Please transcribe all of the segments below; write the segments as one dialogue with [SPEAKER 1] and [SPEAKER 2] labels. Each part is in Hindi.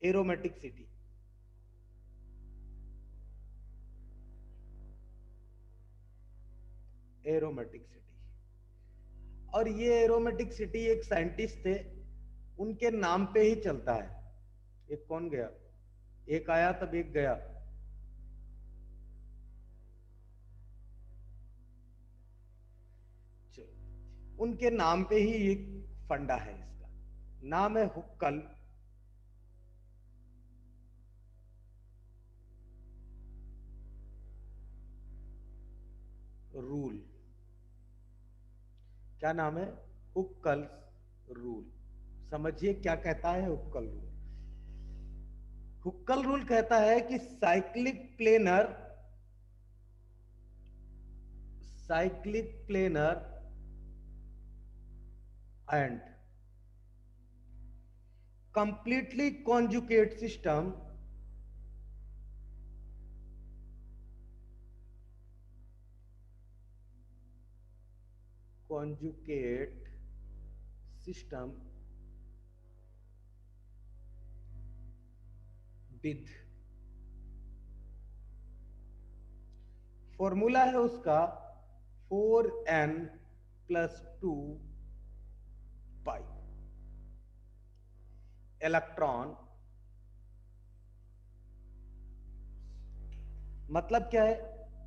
[SPEAKER 1] एरोमेटिकसिटी। एरोमेटिकसिटी। और ये एरोमेटिकसिटी एक साइंटिस्ट थे, उनके नाम पे ही चलता है। एक कौन गया, एक आया तब एक गया। चलो, उनके नाम पे ही एक फंडा है, इसका नाम है हुक्कल रूल। क्या नाम है? Huckel rule. समझिए क्या कहता है हुक्कल रूल। हुक्कल रूल कहता है कि cyclic planar and completely conjugate system with, formula है उसका 4n+2 पाई इलेक्ट्रॉन। मतलब क्या है?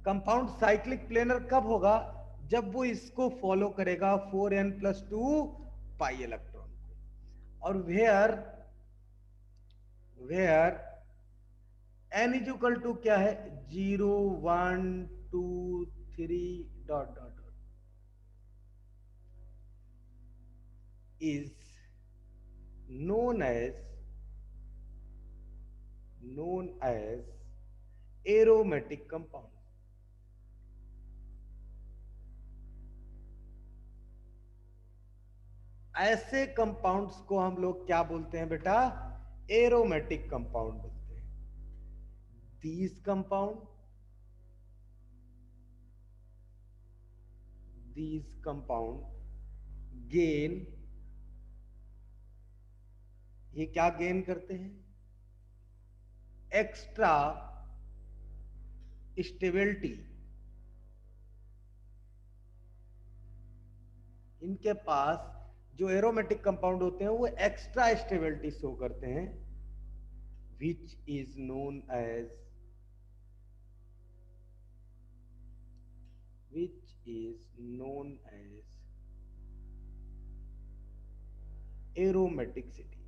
[SPEAKER 1] कंपाउंड साइक्लिक प्लेनर कब होगा? जब वो इसको फॉलो करेगा 4n+2 पाई इलेक्ट्रॉन को। और where n is equal to क्या है? 0 1 2 3 dot dot dot is known as aromatic compound. ऐसे कंपाउंड्स को हम लोग क्या बोलते हैं बेटा? एरोमेटिक कंपाउंड बोलते हैं। these compound gain, ये क्या गेन करते हैं? Extra stability. इनके पास जो एरोमेटिक कंपाउंड होते हैं वो एक्स्ट्रा स्टेबिलिटी शो करते हैं, which is known as एरोमेटिकसिटी।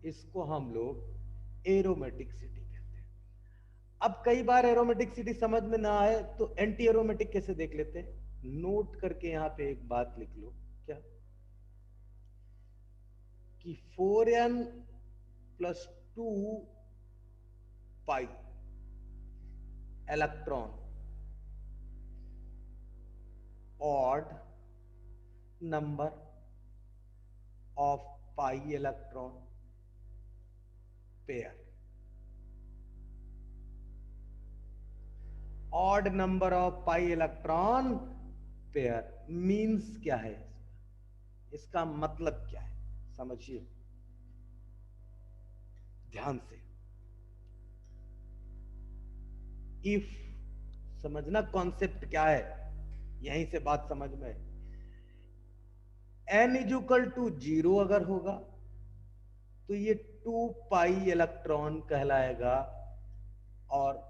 [SPEAKER 1] इसको हम लोग एरोमेटिकसिटी कहते हैं। अब कई बार एरोमेटिकसिटी समझ में ना आए तो एंटी एरोमेटिक कैसे देख लेते हैं। नोट करके यहां पे एक बात लिख लो, क्या कि 4n+2 pi electron odd number of pi electron pair. Odd number of pi electron pair means क्या है? इसका मतलब क्या है? समझिए ध्यान से। इफ, समझना कॉन्सेप्ट क्या है, यहीं से बात समझ में। n इज इक्वल टू 0 अगर होगा तो ये 2 पाई इलेक्ट्रॉन कहलाएगा, और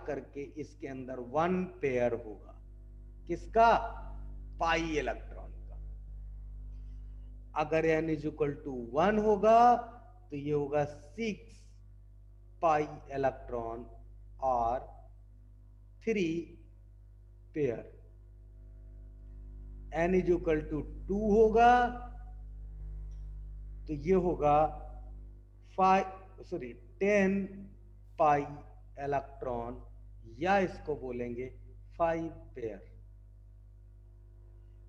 [SPEAKER 1] करके इसके अंदर 1 पेयर होगा। किसका? पाई इलेक्ट्रॉन का। अगर n इज इक्वल टू 1 होगा तो ये होगा 6 पाई इलेक्ट्रॉन और 3 pair. n is equal to 2 होगा तो ये होगा 10 पाई इलेक्ट्रॉन, या इसको बोलेंगे 5 पेयर।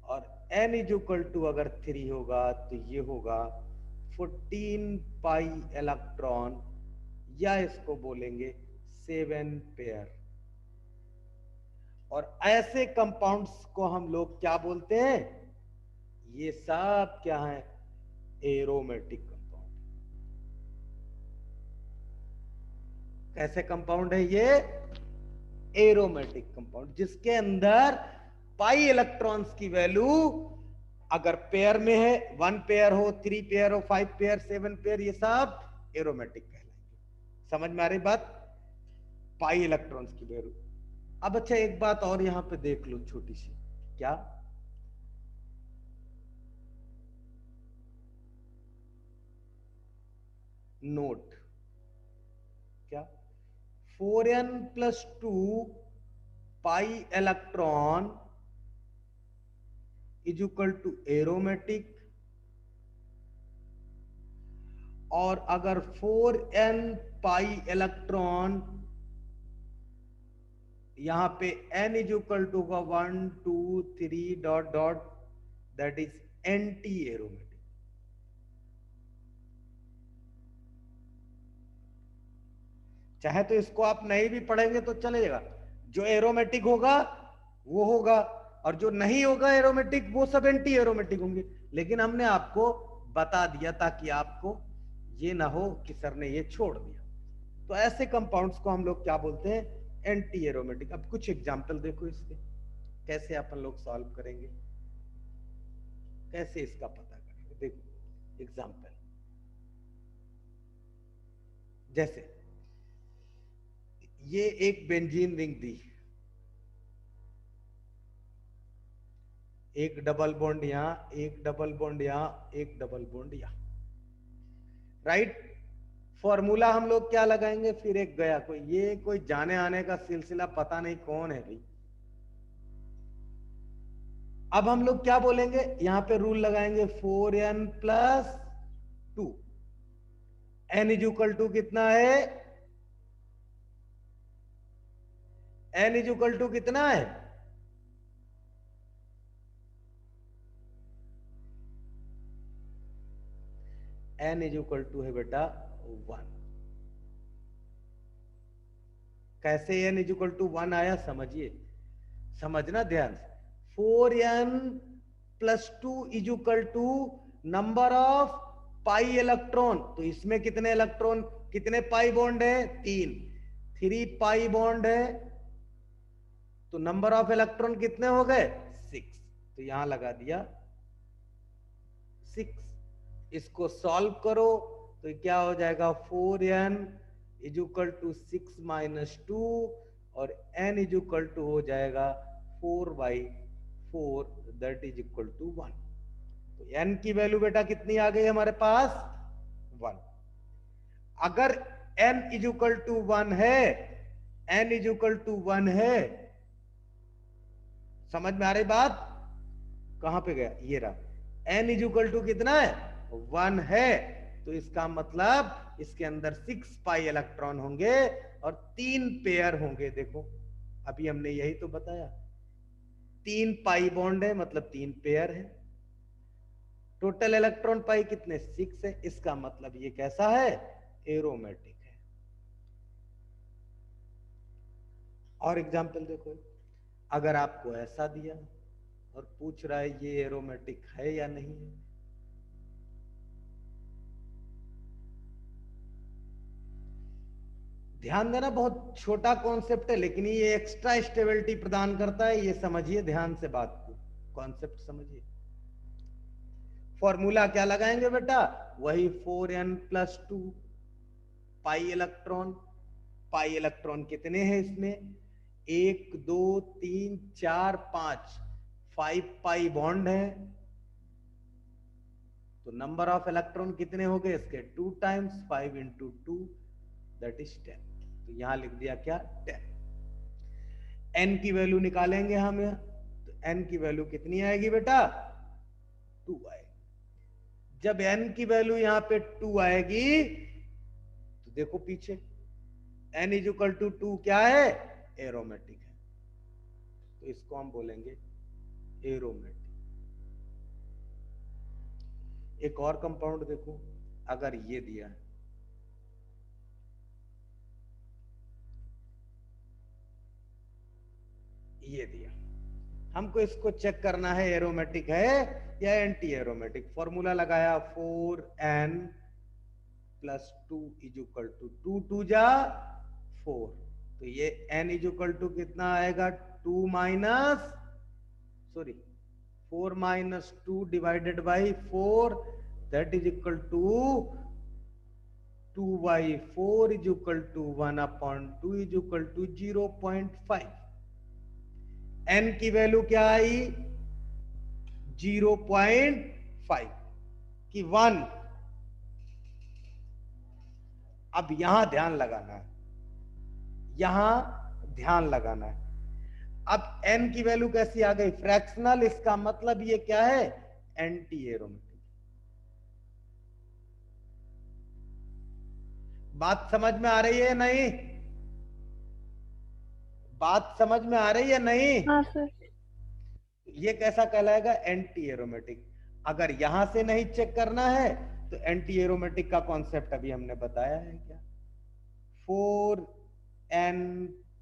[SPEAKER 1] और n इज इक्वल टू अगर 3 होगा तो ये होगा 14 पाई इलेक्ट्रॉन, या इसको बोलेंगे 7 पेयर। और ऐसे कंपाउंड्स को हम लोग क्या बोलते हैं? ये सब क्या है? Aromatic compound. कैसे कंपाउंड है ये? एरोमेटिक कंपाउंड, जिसके अंदर पाई इलेक्ट्रॉन्स की वैल्यू अगर पेयर में है, 1 पेयर हो, 3 पेयर हो, 5 पेयर, 7 पेयर, ये सब एरोमेटिक कहलाएंगे। समझ में आ रही बात? पाई इलेक्ट्रॉन्स की वैल्यू। अब अच्छा एक बात और यहां पे देख लो छोटी सी, क्या? नोट क्या? 4n + 2 pi electron is equal to aromatic, और अगर 4n पाई इलेक्ट्रॉन यहां पे n इज इक्वल टू का 1 2 3 dot dot, that is anti aromatic. चाहे तो इसको आप नहीं भी पढ़ेंगे तो चलेगा, जो एरोमेटिक होगा वो होगा, और जो नहीं होगा एरोमेटिक वो सब एंटी एरोमेटिक होंगे। लेकिन हमने आपको बता दिया ताकि आपको ये ना हो कि सर ने ये छोड़ दिया। तो ऐसे कंपाउंड्स को हम लोग क्या बोलते हैं? Anti aromatic. अब कुछ एग्जाम्पल देखो इसके, कैसे अपन लोग सॉल्व करेंगे, कैसे इसका पता करेंगे। देखो एग्जाम्पल, जैसे ये एक बेंजीन रिंग दी, एक डबल बॉन्ड यहां, एक डबल बॉन्ड यहां, एक डबल बॉन्ड यहां, राइट? फॉर्मूला हम लोग क्या लगाएंगे? फिर एक गया कोई, ये कोई जाने आने का सिलसिला, पता नहीं कौन है भाई। अब हम लोग क्या बोलेंगे? यहां पे रूल लगाएंगे 4n + 2। n is equal to कितना है? n इज इक्वल टू कितना है? n इज इक्वल टू है बेटा 1। कैसे n इज इक्वल टू 1 आया समझिए, समझना ध्यान से। 4n + 2 is equal to number of pi electron. तो इसमें कितने इलेक्ट्रॉन, कितने पाई बॉन्ड है? 3। 3 पाई बॉन्ड है, तो नंबर ऑफ इलेक्ट्रॉन कितने हो गए? 6। तो यहां लगा दिया 6। इसको सॉल्व करो तो क्या हो जाएगा? 4n इज इक्वल टू 6 - 2, और n इज इक्वल टू हो जाएगा 4/4, दैट इज इक्वल टू 1। तो n की वैल्यू बेटा कितनी आ गई हमारे पास? 1। अगर n इज इक्वल टू 1 है, n इज इक्वल टू 1 है, समझ में आ रही बात? कहां पे गया? ये रहा। n इज इक्वल टू कितना है? 1 है, तो इसका मतलब इसके अंदर 6 पाई इलेक्ट्रॉन होंगे और 3 पेयर होंगे। देखो अभी हमने यही तो बताया, 3 पाई बॉन्ड है मतलब 3 पेयर है। टोटल इलेक्ट्रॉन पाई कितने? 6 है। इसका मतलब ये कैसा है? एरोमेटिक है। और एग्जाम्पल देखो, अगर आपको ऐसा दिया और पूछ रहा है ये एरोमेटिक है या नहीं है, ध्यान देना, बहुत छोटा कॉन्सेप्ट है लेकिन ये एक्स्ट्रा स्टेबिलिटी प्रदान करता है। ये समझिए ध्यान से बात को, कॉन्सेप्ट समझिए। फॉर्मूला क्या लगाएंगे बेटा? वही 4n + 2 pi electron. Pi electron कितने हैं इसमें? 1 2 3 4 5, 5 पाई बॉन्ड है, तो नंबर ऑफ इलेक्ट्रॉन कितने हो गए इसके? 2 टाइम्स 5 × 2, दैट इज 10। तो यहां लिख दिया क्या? 10। n की वैल्यू निकालेंगे हम यहां, तो n की वैल्यू कितनी आएगी बेटा? 2 आएगी। जब n की वैल्यू यहां पे 2 आएगी तो देखो पीछे, n इज इक्वल टू 2 क्या है? एरोमेटिक है, तो इसको हम बोलेंगे एरोमेटिक। एक और कंपाउंड देखो, अगर ये दिया है, ये दिया, हमको इसको चेक करना है एरोमेटिक है या एंटी एरोमेटिक। फॉर्मूला लगाया 4n plus 2 is equal to 2 2 जा 4, तो ये n इज इक्वल टू कितना आएगा 2 minus sorry 4 minus 2 divided by 4, that is equal to 2 by 4 is equal to 1 upon 2 is equal to 0.5। n की वैल्यू क्या आई 0.5 की 1। अब यहां ध्यान लगाना है, यहां ध्यान लगाना है। अब n की वैल्यू कैसी आ गई फ्रैक्शनल, इसका मतलब ये क्या है एंटी एरोमेटिक। बात समझ में आ रही है नहीं? बात समझ में आ रही है नहीं?
[SPEAKER 2] हाँ सर।
[SPEAKER 1] ये कैसा कहलाएगा एंटी एरोमेटिक। अगर यहां से नहीं चेक करना है तो एंटी एरोमेटिक का कॉन्सेप्ट अभी हमने बताया है क्या, 4n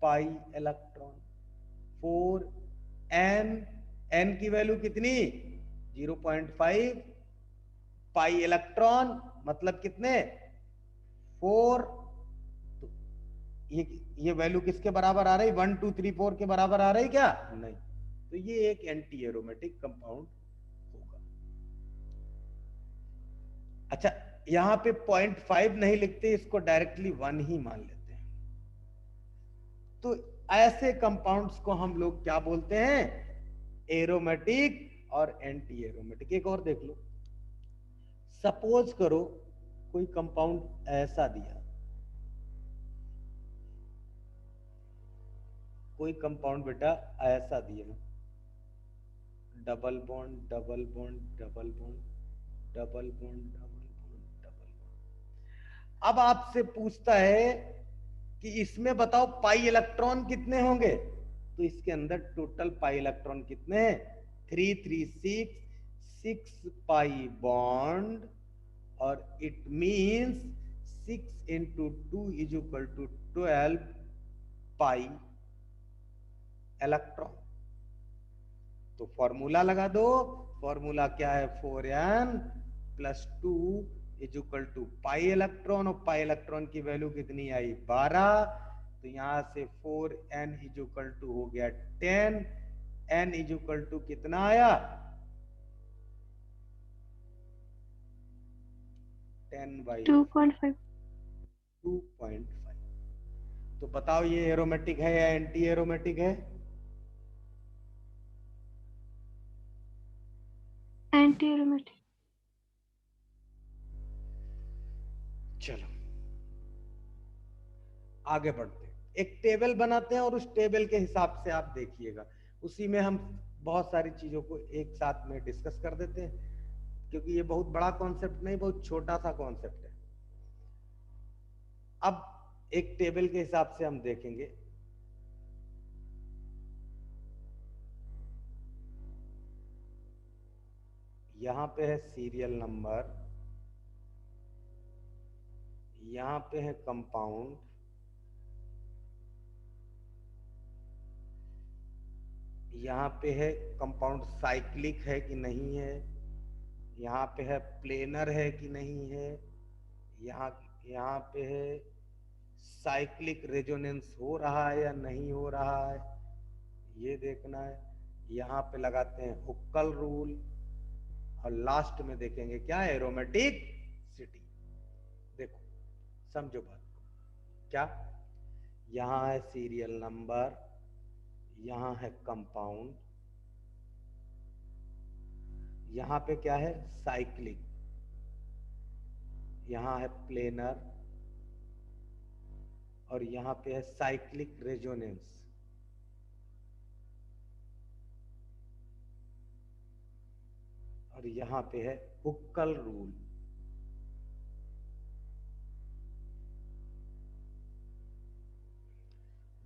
[SPEAKER 1] pi electron. 4n, n की वैल्यू कितनी 0.5, पाई इलेक्ट्रॉन मतलब कितने 4। तो ये वैल्यू किसके बराबर आ रही 1 2 3 4 के बराबर आ रही क्या नहीं, तो ये एक एंटी एरोमेटिक कंपाउंड होगा। अच्छा यहां पे 0.5 नहीं लिखते, इसको डायरेक्टली 1 ही मान लेते हैं। तो ऐसे कंपाउंड्स को हम लोग क्या बोलते हैं एरोमेटिक और एंटी एरोमेटिक। एक और देख लो, सपोज करो कोई कंपाउंड ऐसा दिया, कोई कंपाउंड बेटा ऐसा दिया, double bond double bond double bond double bond double bond double bond. अब आपसे पूछता है कि इसमें बताओ पाई इलेक्ट्रॉन कितने होंगे, तो इसके अंदर टोटल पाई इलेक्ट्रॉन कितने हैं 3 3 6, 6 पाई बॉन्ड, और it means 6 into 2 is equal to 12 pi electron. तो फॉर्मूला लगा दो, फॉर्मूला क्या है 4n plus 2 is equal to pi electron, और पाई इलेक्ट्रॉन की वैल्यू कितनी आई 12, तो यहां से 4n इज इक्वल टू हो गया 10, n इज इक्वल टू कितना आया 10 बाई
[SPEAKER 2] 2.5।
[SPEAKER 1] 2.5। तो बताओ ये एरोमेटिक है या एंटी एरोमेटिक है?
[SPEAKER 2] Anti aromatic.
[SPEAKER 1] चलो आगे बढ़ते हैं, एक टेबल बनाते हैं और उस टेबल के हिसाब से आप देखिएगा, उसी में हम बहुत सारी चीजों को एक साथ में डिस्कस कर देते हैं, क्योंकि ये बहुत बड़ा कॉन्सेप्ट नहीं, बहुत छोटा सा कॉन्सेप्ट है। अब एक टेबल के हिसाब से हम देखेंगे, यहां पे है सीरियल नंबर, यहां पे है कंपाउंड, यहां पे है कंपाउंड साइक्लिक है कि नहीं है, यहाँ पे है प्लेनर है कि नहीं है, यहाँ यहाँ पे है साइक्लिक रेजोनेंस हो रहा है या नहीं हो रहा है, ये देखना है। यहाँ पे लगाते हैं हुक्कल रूल, और लास्ट में देखेंगे क्या एरोमेटिक सिटी। देखो समझो बात को, क्या यहाँ है सीरियल नंबर, यहाँ है कंपाउंड, यहाँ पे क्या है साइक्लिक, यहाँ है प्लेनर, और यहाँ पे है साइक्लिक रेजोनेंस। और यहाँ पे है Huckel rule.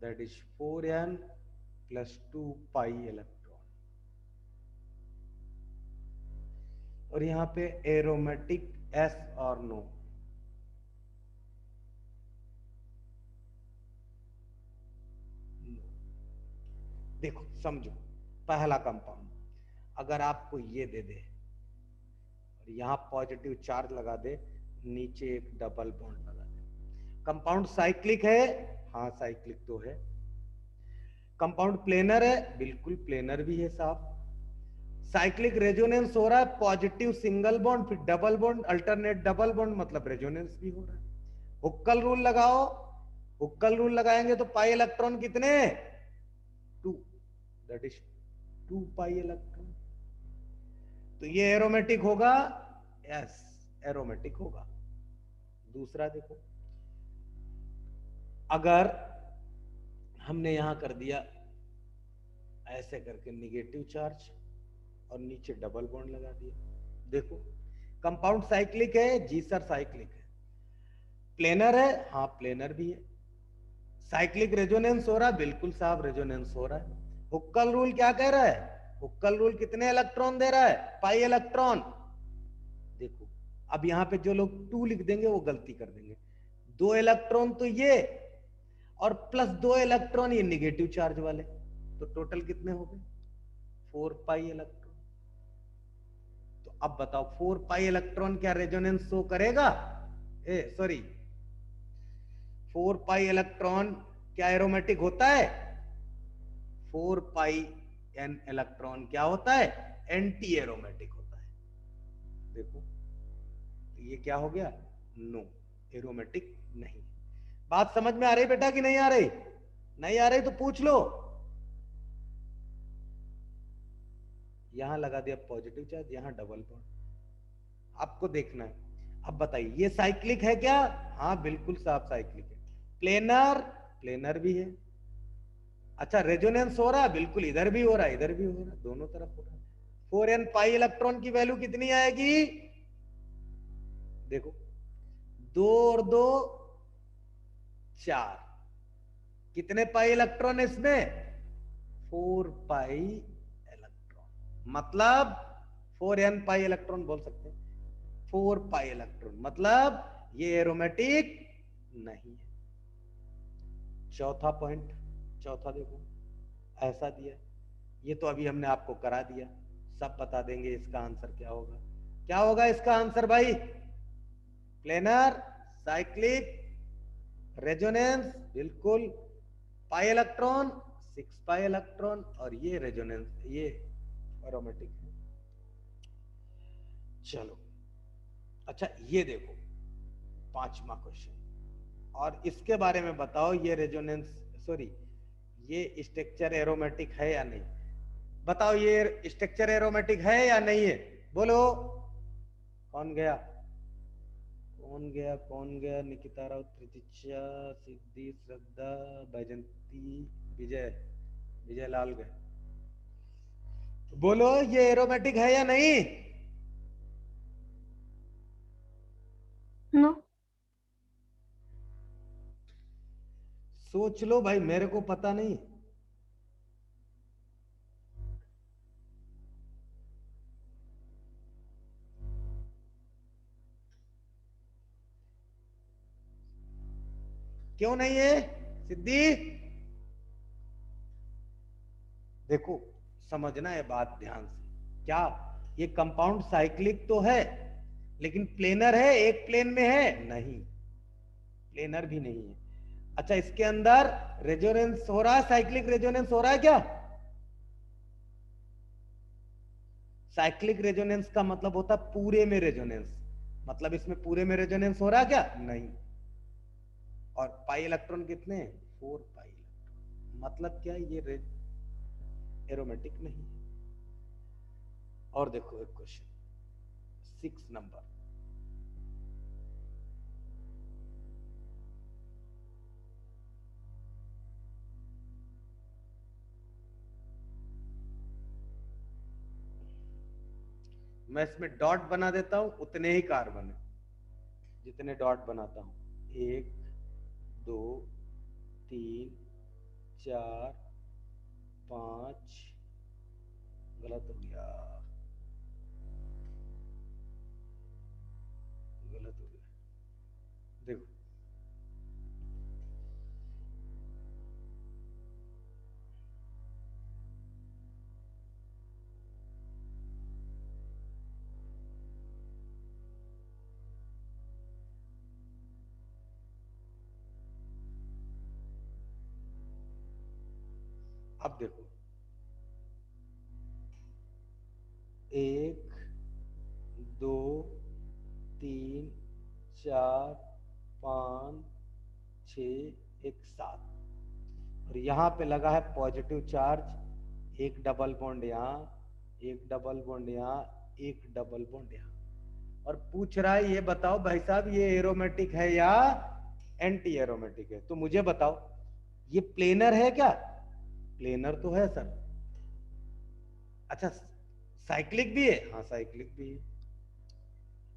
[SPEAKER 1] That is 4n plus 2 pi electron. और यहाँ पे एरोमेटिक एस और नो। देखो समझो, पहला कंपाउंड अगर आपको ये दे दे और यहां पॉजिटिव चार्ज लगा दे, नीचे एक डबल बॉन्ड लगा दे, कंपाउंड साइक्लिक है? हाँ साइक्लिक तो है। कंपाउंड प्लेनर है? बिल्कुल प्लेनर भी है साहब। साइक्लिक रेजोनेंस हो रहा है, पॉजिटिव सिंगल बॉन्ड फिर double bond, alternate double bond, मतलब रेजोनेंस भी हो रहा है। हुक्कल रूल लगाओ, हुक्कल रूल लगाएंगे तो पाई इलेक्ट्रॉन कितने? 2, दैट इज 2 पाई इलेक्ट्रॉन। तो ये एरोमेटिक होगा? यस एरोमेटिक होगा। दूसरा देखो, अगर हमने यहां कर दिया ऐसे करके निगेटिव चार्ज और नीचे डबल बॉन्ड लगा दिया, देखो कंपाउंड साइक्लिक है? जी सर साइक्लिक है। प्लेनर है? हाँ प्लेनर भी है। साइक्लिक रेजोनेंस हो रहा है? बिल्कुल साहब रेजोनेंस हो रहा है। हुक्कल रूल क्या कह रहा है? हुक्कल रूल कितने इलेक्ट्रॉन दे रहा है? Pi electron. देखो अब यहां पे जो लोग 2 लिख देंगे वो गलती कर देंगे। 2 इलेक्ट्रॉन तो ये और प्लस 2 इलेक्ट्रॉन ये निगेटिव चार्ज वाले, तो टोटल कितने हो गए? 4 पाई इलेक्ट्रॉन। तो अब बताओ 4 पाई इलेक्ट्रॉन क्या रेजोनेंस शो करेगा? सॉरी, 4 पाई इलेक्ट्रॉन क्या एरोमेटिक होता है? 4 पाई एन इलेक्ट्रॉन क्या होता है? एंटी एरोमेटिक होता है। देखो तो ये क्या हो गया? नो, एरोमेटिक नहीं। बात समझ में आ रही बेटा कि नहीं आ रही? नहीं आ रही तो पूछ लो। यहां लगा दिया पॉजिटिव चार्ज, यहां डबल बॉन्ड, आपको देखना है। अब बताइए ये साइक्लिक है क्या? हाँ बिल्कुल साहब साइक्लिक है। प्लेनर? प्लेनर भी है। अच्छा रेजोनेंस हो रहा है? बिल्कुल, इधर भी हो रहा है इधर भी हो रहा है, दोनों तरफ हो रहा है। 4n पाई इलेक्ट्रॉन की वैल्यू कितनी आएगी? देखो 2 और 2 4, कितने पाई इलेक्ट्रॉन इसमें? 4 पाई इलेक्ट्रॉन, मतलब 4n पाई इलेक्ट्रॉन बोल सकते हैं। 4 पाई इलेक्ट्रॉन मतलब ये एरोमेटिक नहीं है। चौथा पॉइंट, चौथा देखो ऐसा दिया, ये तो अभी हमने आपको करा दिया, सब बता देंगे इसका आंसर क्या होगा। क्या होगा इसका आंसर भाई? प्लेनर, साइक्लिक, रेजोनेंस, बिल्कुल, पाई इलेक्ट्रॉन, 6 पाई इलेक्ट्रॉन, और ये रेजोनेंस, ये एरोमेटिक है। चलो अच्छा ये देखो पांचवा क्वेश्चन, और इसके बारे में बताओ ये रेजोनेंस, सॉरी ये स्ट्रक्चर एरोमेटिक है या नहीं? बताओ ये स्ट्रक्चर एरोमेटिक है या नहीं है? बोलो। कौन गया? कौन गया? कौन गया? निकिता राउत, प्रतीक्षा, सिद्धि, श्रद्धा, बैजंती, विजय, विजय लाल गए। बोलो ये एरोमेटिक है या नहीं?
[SPEAKER 2] नो।
[SPEAKER 1] सोच लो भाई, मेरे को पता नहीं। क्यों नहीं है सिद्धि? देखो समझना है बात ध्यान से, क्या ये कंपाउंड साइक्लिक तो है लेकिन प्लेनर है? एक प्लेन में है? नहीं, प्लेनर भी नहीं है। अच्छा इसके अंदर रेजोनेंस हो रहा है? साइक्लिक रेजोनेंस हो रहा है क्या? साइक्लिक रेजोनेंस का मतलब होता है पूरे में रेजोनेंस, मतलब इसमें पूरे में रेजोनेंस हो रहा है क्या? नहीं। और पाई इलेक्ट्रॉन कितने? 4 पाई इलेक्ट्रॉन, मतलब क्या ये एरोमेटिक नहीं है। और देखो एक क्वेश्चन 6 नंबर, मैं इसमें डॉट बना देता हूं, उतने ही कार्बन है जितने डॉट बनाता हूं। 1 2 3 4 5, गलत हो गया, गलत हो गया। देखो अब देखो, 1 2 3 4 5 6 1 7, और यहां पे लगा है पॉजिटिव चार्ज, एक डबल बॉन्ड यहाँ, एक डबल बॉन्ड यहाँ, एक डबल बॉन्ड यहाँ, और पूछ रहा है ये बताओ भाई साहब ये एरोमेटिक है या एंटी एरोमेटिक है। तो मुझे बताओ ये प्लेनर है क्या? प्लेनर तो है सर। अच्छा साइक्लिक भी है? हाँ साइक्लिक भी है।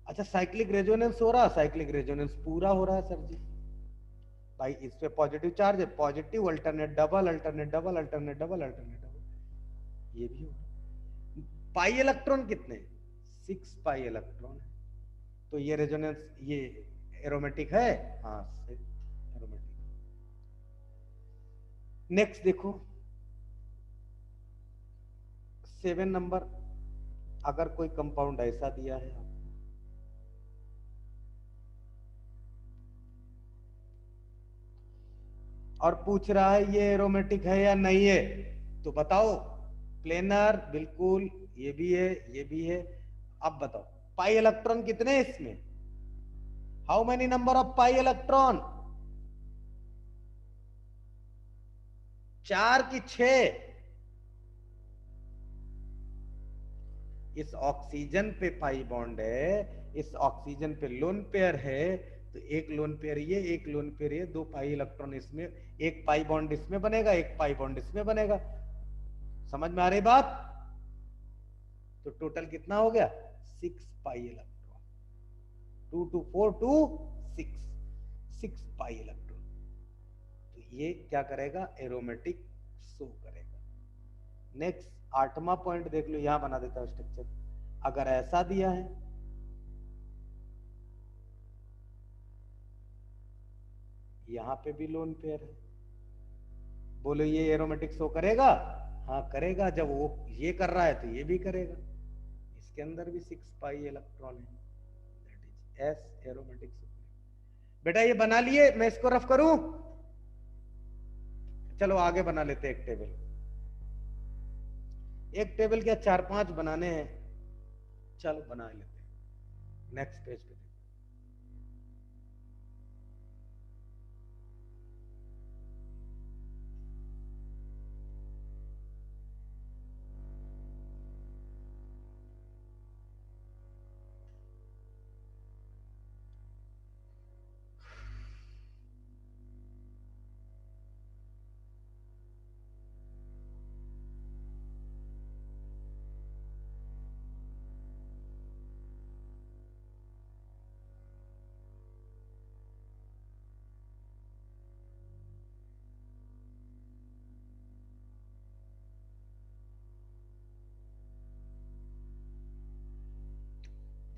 [SPEAKER 1] अच्छा साइक्लिक रेजोनेंस हो रहा है? साइक्लिक रेजोनेंस पूरा हो रहा है सर जी। भाई इस पे पॉजिटिव चार्ज है, positive alternate double, alternate double, alternate double, alternate double, ये भी हो रहा है। पाई इलेक्ट्रॉन कितने? 6 पाई इलेक्ट्रॉन है। तो ये रेजोनेंस, ये एरोमेटिक है? हाँ एरोमेटिक। नेक्स्ट देखो 7 नंबर, अगर कोई कंपाउंड ऐसा दिया है आपको, और पूछ रहा है ये एरोमेटिक है या नहीं है, तो बताओ। प्लेनर बिल्कुल, ये भी है, ये भी है। अब बताओ पाई इलेक्ट्रॉन कितने हैं इसमें? How many number of pi electron? 4 की 6। इस ऑक्सीजन पे पाई बॉन्ड है, इस ऑक्सीजन पे लोन पेयर है, तो एक लोन पेयर ये, एक लोन पेयर ये, 2 पाई इलेक्ट्रॉन इसमें, एक पाई बॉन्ड इसमें बनेगा, एक पाई बॉन्ड इसमें बनेगा। समझ में आ रही बात? तो टोटल कितना हो गया? 6 पाई इलेक्ट्रॉन। 2 2 4 2 6, 6 पाई इलेक्ट्रॉन। तो ये क्या करेगा? एरोमेटिक शो करेगा। नेक्स्ट 8वां पॉइंट देख लो, यहां बना देता हूं स्ट्रक्चर। अगर ऐसा दिया है, यहां पे भी लोन पेयर है, बोलो ये एरोमेटिक शो करेगा? हाँ करेगा। जब वो ये कर रहा है तो ये भी करेगा। इसके अंदर भी 6 पाई इलेक्ट्रॉन है, that is S aromatic show. बेटा ये बना लिए, मैं इसको रफ करूं? चलो आगे बना लेते हैं एक टेबल। एक टेबल क्या 4-5 बनाने हैं, चलो बना लेते हैं। नेक्स्ट पेज पे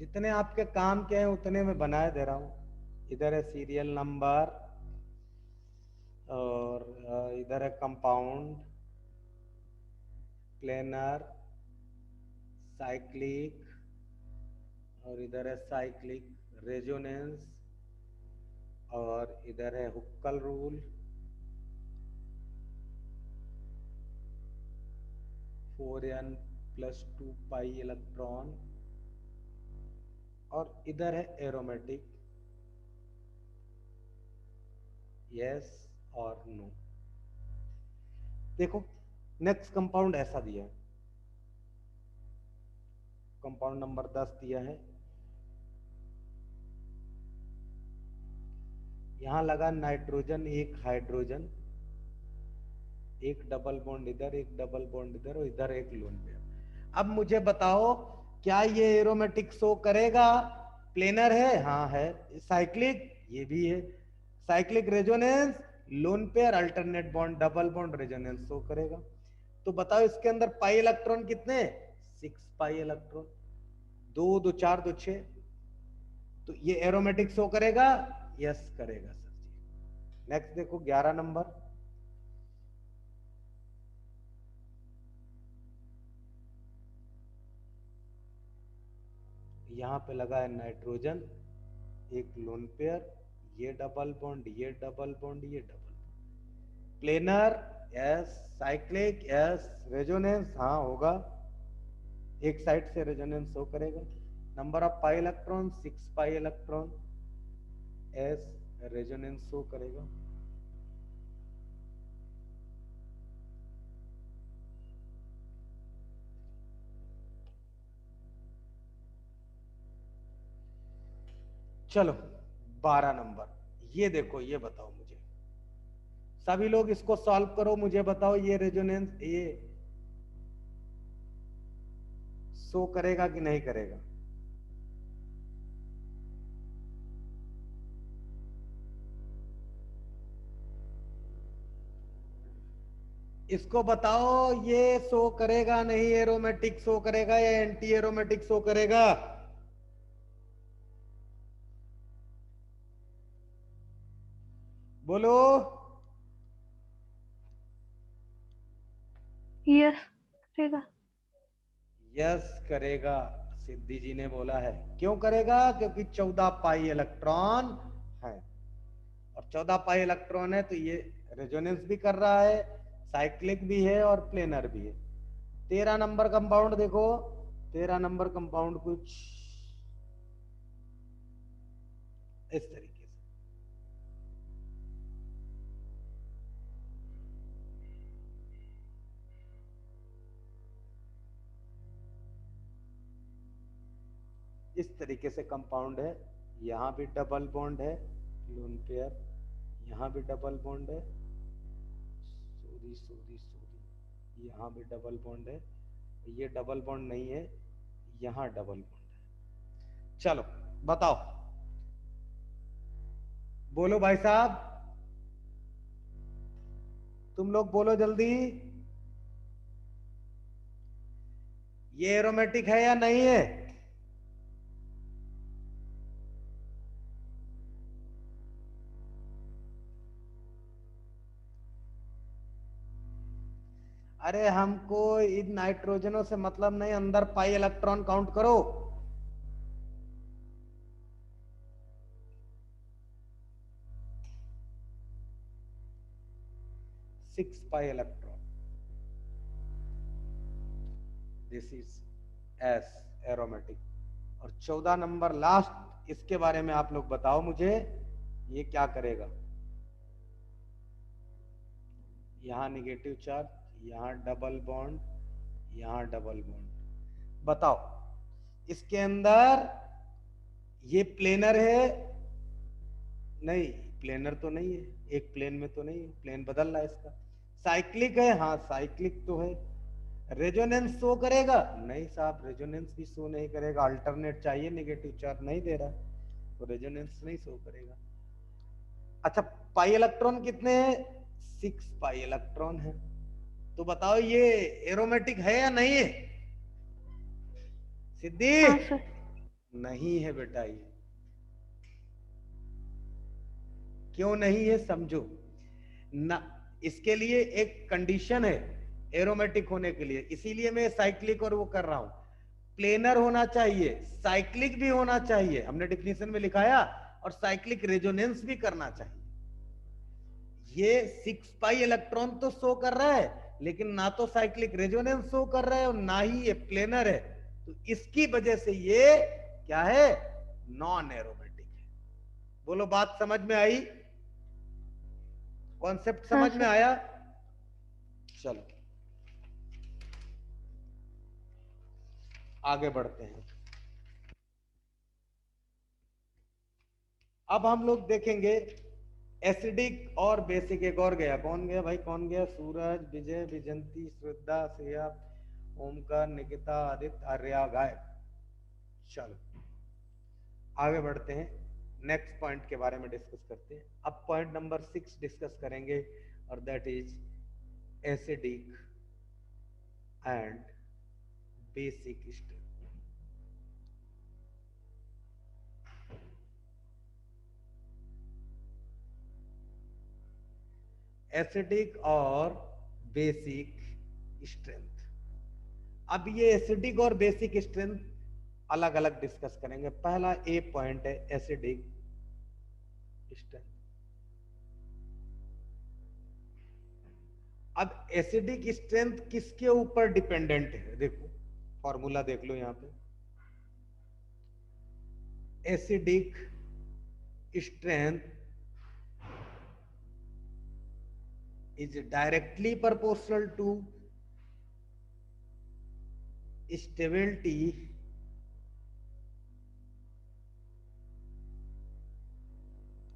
[SPEAKER 1] जितने आपके काम के हैं उतने मैं बनाए दे रहा हूं। इधर है सीरियल नंबर, और इधर है कंपाउंड, प्लेनर, साइक्लिक, और इधर है साइक्लिक रेजोनेंस, और इधर है Huckel rule, 4n + 2 pi electron, और इधर है एरोमेटिक, यस और नो। देखो नेक्स्ट कंपाउंड ऐसा दिया है, कंपाउंड नंबर 10 दिया है, यहां लगा नाइट्रोजन, एक हाइड्रोजन, एक डबल बॉन्ड इधर, एक डबल बॉन्ड इधर, और इधर एक लोन पेयर। अब मुझे बताओ क्या ये एरोमेटिक शो करेगा? प्लेनर है? हाँ है। साइक्लिक? ये भी है। Cyclic resonance, lone pair, alternate bond, double bond, resonance show करेगा। तो बताओ इसके अंदर पाई इलेक्ट्रॉन कितने? 6 पाई इलेक्ट्रॉन। 2 2 4 2 6। तो ये एरोमेटिक शो करेगा? यस करेगा सर जी। नेक्स्ट देखो 11 नंबर, यहां पे लगा है नाइट्रोजन, एक लोन पेयर, ये डबल बॉन्ड, ये डबल बॉन्ड, ये double bond. Planar yes, cyclic, yes, resonance, हाँ होगा, एक साइड से रेजोनेंस शो करेगा। Number of pi electron 6 pi electron, S, resonance show करेगा। चलो 12 नंबर, ये देखो, ये बताओ मुझे, सभी लोग इसको सॉल्व करो, मुझे बताओ ये रेजोनेंस ये शो करेगा कि नहीं करेगा? इसको बताओ, ये शो करेगा नहीं, एरोमेटिक शो करेगा या एंटी एरोमेटिक शो करेगा? बोलो।
[SPEAKER 2] यस करेगा।
[SPEAKER 1] यस करेगा, सिद्धि जी ने बोला है। क्यों करेगा? क्योंकि 14 पाई इलेक्ट्रॉन है, और 14 पाई इलेक्ट्रॉन है तो ये रेजोनेंस भी कर रहा है, साइक्लिक भी है और प्लेनर भी है। 13 नंबर कंपाउंड देखो, 13 नंबर कंपाउंड कुछ इस तरीके से, इस तरीके से कंपाउंड है। यहां भी डबल बॉन्ड है, लोन पेयर, यहां भी डबल बॉन्ड है, सॉरी सॉरी सॉरी, यहां भी डबल बॉन्ड है, ये डबल बॉन्ड नहीं है, यहां डबल बॉन्ड है। चलो बताओ, बोलो भाई साहब, तुम लोग बोलो जल्दी, ये एरोमेटिक है या नहीं है? अरे हमको इन नाइट्रोजनों से मतलब नहीं, अंदर पाई इलेक्ट्रॉन काउंट करो। Six pi electron, this is S aromatic. और 14 नंबर लास्ट, इसके बारे में आप लोग बताओ मुझे, ये क्या करेगा? यहां निगेटिव चार्ज, यहां डबल बॉन्ड, यहां डबल बॉन्ड, बताओ इसके अंदर ये प्लेनर है? नहीं, प्लेनर तो नहीं है, एक प्लेन में तो नहीं है, प्लेन बदल रहा है इसका। साइक्लिक है? हाँ साइक्लिक तो है। रेजोनेंस शो करेगा? नहीं साहब, रेजोनेंस भी शो नहीं करेगा, अल्टरनेट चाहिए, नेगेटिव चार्ज नहीं दे रहा, तो रेजोनेंस नहीं शो करेगा। अच्छा, पाई इलेक्ट्रॉन कितने हैं? 6 पाई इलेक्ट्रॉन है। तो बताओ ये एरोमेटिक है या नहीं है? सिद्धि?
[SPEAKER 2] हाँ सर।
[SPEAKER 1] नहीं है बेटा ये। क्यों नहीं है समझो ना, इसके लिए एक कंडीशन है एरोमेटिक होने के लिए, इसीलिए मैं साइक्लिक और वो कर रहा हूं। प्लेनर होना चाहिए, साइक्लिक भी होना चाहिए, हमने डिफिनेशन में लिखाया, और साइक्लिक रेजोनेंस भी करना चाहिए। ये 6 पाई इलेक्ट्रॉन तो शो कर रहा है, लेकिन ना तो साइक्लिक रेजोनेंस शो कर रहा है और ना ही ये प्लेनर है, तो इसकी वजह से ये क्या है? नॉन एरोमेटिक है। बोलो, बात समझ में आई? कॉन्सेप्ट
[SPEAKER 2] हाँ
[SPEAKER 1] समझ में
[SPEAKER 2] सर।
[SPEAKER 1] आया? चलो आगे बढ़ते हैं। अब हम लोग देखेंगे एसिडिक और बेसिक। एक और गया, कौन गया भाई, कौन गया? सूरज, विजय, विजंती, श्रद्धा, श्रेया, ओमकार, निकिता, आदित्य, आर्या, गायब। चलो आगे बढ़ते हैं, नेक्स्ट पॉइंट के बारे में डिस्कस करते हैं। अब पॉइंट नंबर 6 डिस्कस करेंगे, और that is acidic and basic strength. Acidic और बेसिक स्ट्रेंथ। अब ये एसिडिक और बेसिक स्ट्रेंथ अलग अलग डिस्कस करेंगे। पहला ए पॉइंट है एसिडिक स्ट्रेंथ। अब एसिडिक स्ट्रेंथ किसके ऊपर डिपेंडेंट है? देखो फॉर्मूला देख लो यहां पे, acidic strength is directly proportional to stability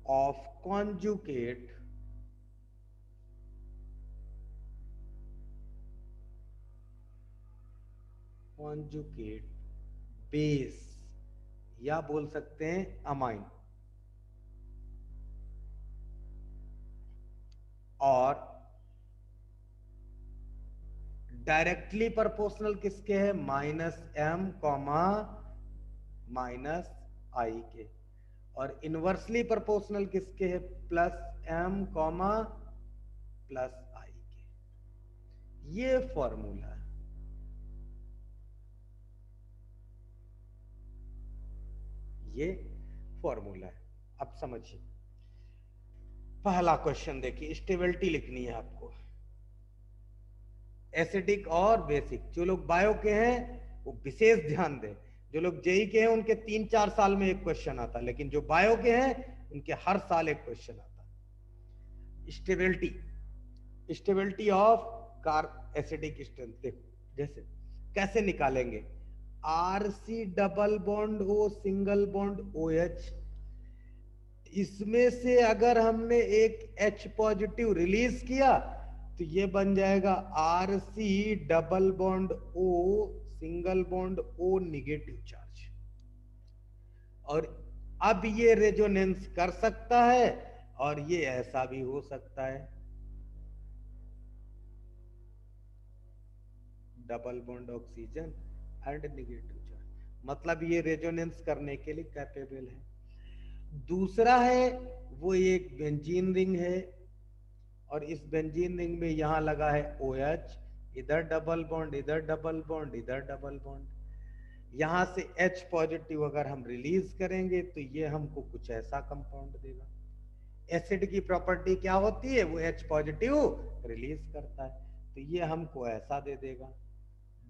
[SPEAKER 1] of conjugate base, या बोल सकते हैं अमाइन, और डायरेक्टली प्रोपोर्शनल किसके है? -m कॉमा -i के, और इनवर्सली प्रोपोर्शनल किसके है? +m कॉमा +i के। ये फॉर्मूला है। ये फॉर्मूला है। अब समझिए, पहला क्वेश्चन देखिए, स्टेबिलिटी लिखनी है आपको, एसिडिक और बेसिक। जो लोग बायो के हैं वो विशेष ध्यान दें, जो लोग जेई के हैं उनके 3-4 साल में एक क्वेश्चन आता है, लेकिन जो बायो के हैं उनके हर साल एक क्वेश्चन आता है। Stability of car acidic strength देखो, जैसे कैसे निकालेंगे? RC double bond O single bond OH, इसमें से अगर हमने एक H पॉजिटिव रिलीज किया तो ये बन जाएगा RC double bond O single bond O negative charge, और अब ये रेजोनेंस कर सकता है और ये ऐसा भी हो सकता है, double bond oxygen and negative charge, मतलब ये रेजोनेंस करने के लिए कैपेबल है। दूसरा है वो एक बेंजीन रिंग है, और इस बेंजीन रिंग में यहां लगा है OH, इधर डबल बॉन्ड, इधर डबल बॉन्ड, इधर डबल बॉन्ड, यहां से H पॉजिटिव अगर हम रिलीज करेंगे तो ये हमको कुछ ऐसा कंपाउंड देगा। एसिड की प्रॉपर्टी क्या होती है? वो H पॉजिटिव रिलीज करता है, तो ये हमको ऐसा दे देगा,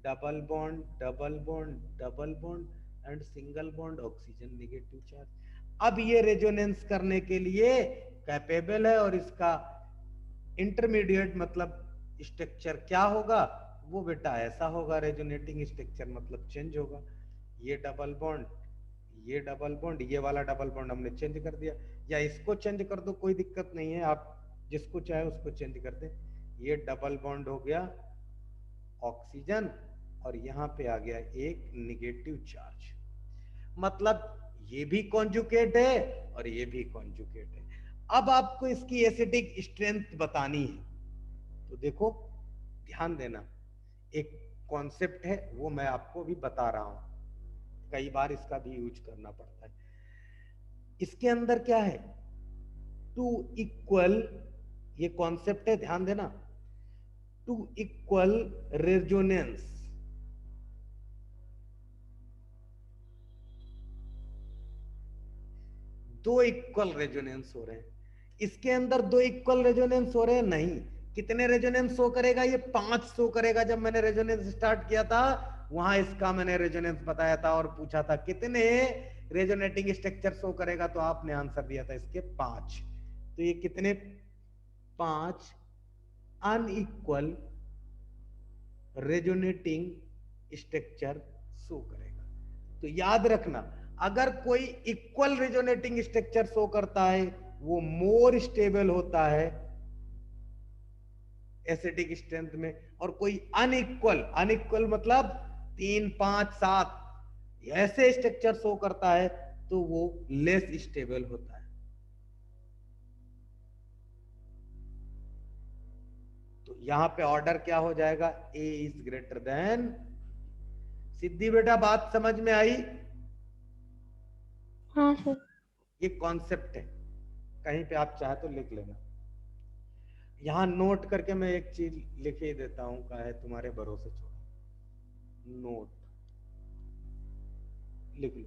[SPEAKER 1] double bond double bond double bond and single bond oxygen negative charge. अब ये रेजोनेंस करने के लिए कैपेबल है, और इसका इंटरमीडिएट मतलब स्ट्रक्चर क्या होगा? वो बेटा ऐसा होगा, रेजोनेटिंग स्ट्रक्चर मतलब चेंज होगा, ये डबल बॉन्ड, ये डबल बॉन्ड, ये वाला डबल बॉन्ड हमने चेंज कर दिया, या इसको चेंज कर दो, कोई दिक्कत नहीं है, आप जिसको चाहे उसको चेंज कर दे। ये डबल बॉन्ड हो गया ऑक्सीजन, और यहां पे आ गया एक निगेटिव चार्ज, मतलब ये भी कॉन्जुगेट है और ये भी कॉन्जुगेट है। अब आपको इसकी एसिडिक स्ट्रेंथ बतानी है, तो देखो ध्यान देना, एक कॉन्सेप्ट है वो मैं आपको भी बता रहा हूं, कई बार इसका भी यूज करना पड़ता है। इसके अंदर क्या है? टू इक्वल, ये कॉन्सेप्ट है, ध्यान देना, टू इक्वल रेजोनेंस दो इक्वल रेजोनेंस हो रहे हैं। इसके अंदर दो इक्वल रेजोनेंस हो रहे हैं नहीं, कितने रेजोनेंस शो करेगा? ये 5 शो करेगा। जब मैंने रेजोनेंस स्टार्ट किया था वहां इसका मैंने रेजोनेंस बताया था और पूछा था कितने रेजोनेटिंग स्ट्रक्चर शो करेगा, तो आपने आंसर दिया था इसके 5। तो ये कितने? 5 अनइक्वल रेजोनेटिंग स्ट्रक्चर शो करेगा। तो याद रखना, अगर कोई इक्वल रेजोनेटिंग स्ट्रक्चर शो करता है वो मोर स्टेबल होता है एसिडिक स्ट्रेंथ में, और कोई अनइक्वल, अनइक्वल मतलब 3, 5, 7 ऐसे स्ट्रक्चर शो करता है तो वो लेस स्टेबल होता है। तो यहां पे ऑर्डर क्या हो जाएगा? A is greater than. Siddhi बेटा बात समझ में आई?
[SPEAKER 2] हाँ सर।
[SPEAKER 1] ये कॉन्सेप्ट है, कहीं पे आप चाहे तो लिख लेना। यहां नोट करके मैं एक चीज लिख ही देता हूं, का है तुम्हारे भरोसे छोड़ा, नोट लिख लो,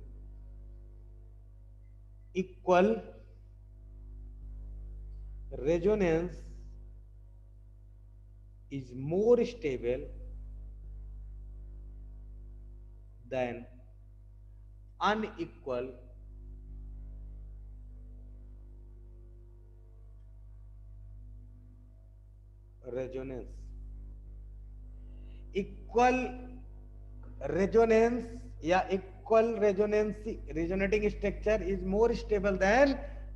[SPEAKER 1] equal resonance is more stable than unequal resonance. Equal resonance या equal resonating structure is more stable than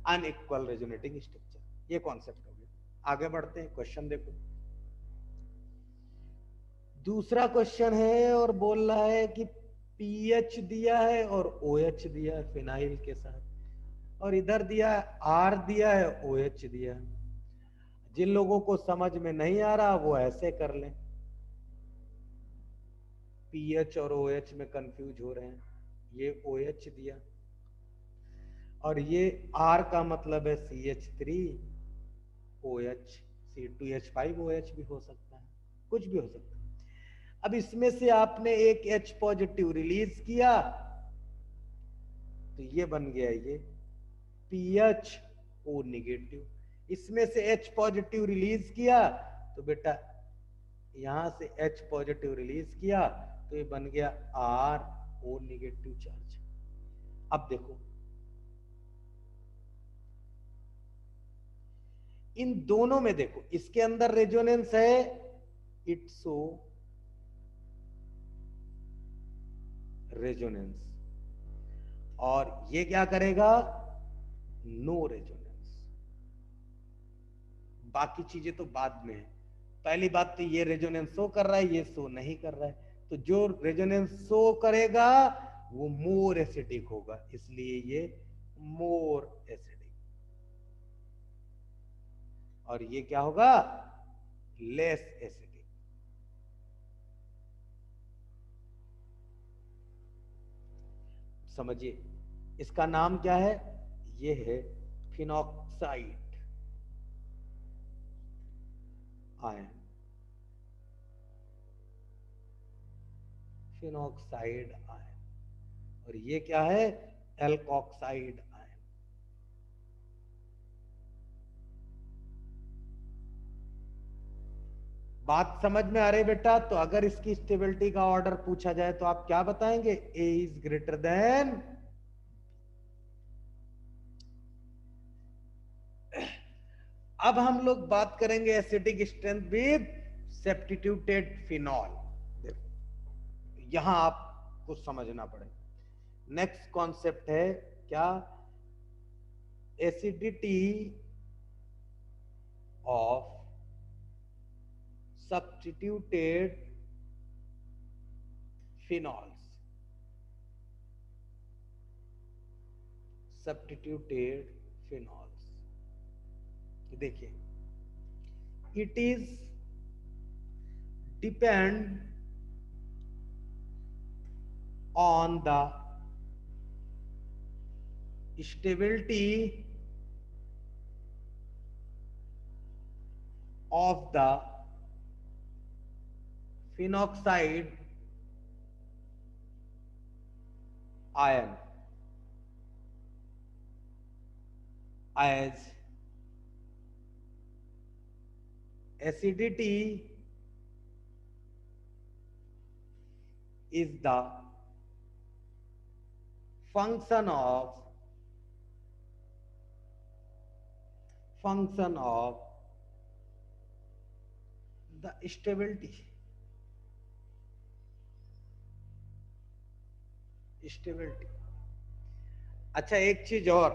[SPEAKER 1] unequal resonating structure. ये कॉन्सेप्ट हो गया। आगे बढ़ते हैं, क्वेश्चन देखो। दूसरा क्वेश्चन है और बोल रहा है कि पीएच दिया है और ओएच दिया है फिनाइल के साथ, और इधर दिया है आर दिया है, ओएच दिया है। जिन लोगों को समझ में नहीं आ रहा वो ऐसे कर लें, पीएच और ओएच में कंफ्यूज हो रहे हैं। ये ओएच दिया और ये आर का मतलब है CH3 OH, C2H5 OH भी हो सकता है, कुछ भी हो सकता है। अब इसमें से आपने एक H पॉजिटिव रिलीज किया तो ये बन गया ये पीएच ओ नेगेटिव। इसमें से H पॉजिटिव रिलीज किया तो बेटा यहां से H पॉजिटिव रिलीज किया तो ये बन गया आर ओ नेगेटिव चार्ज। अब देखो इन दोनों में, देखो इसके अंदर रेजोनेंस है, इट्स सो रेजोनेंस, और ये क्या करेगा, नो रेजोनेंस। बाकी चीजें तो बाद में है। पहली बात तो ये रेजोनेंस शो कर रहा है, ये शो नहीं कर रहा है, तो जो रेजोनेंस शो करेगा वो मोर एसिडिक होगा, इसलिए ये मोर एसिडिक। और ये क्या होगा, लेस एसिडिक। समझिए इसका नाम क्या है, ये है फिनॉक्साइड आयन, फिनॉक्साइड आयन। और ये क्या है, एल्कोक्साइड आयन। बात समझ में आ रही बेटा? तो अगर इसकी स्टेबिलिटी का ऑर्डर पूछा जाए तो आप क्या बताएंगे, ए इज ग्रेटर देन। अब हम लोग बात करेंगे acidic strength with substituted phenol. देखो यहां आपको समझना पड़ेगा। नेक्स्ट कॉन्सेप्ट है क्या, acidity of substituted phenols, substituted phenols. देखिए it is depend on the stability of the phenoxide ion as acidity is the function of the stability। अच्छा एक चीज और,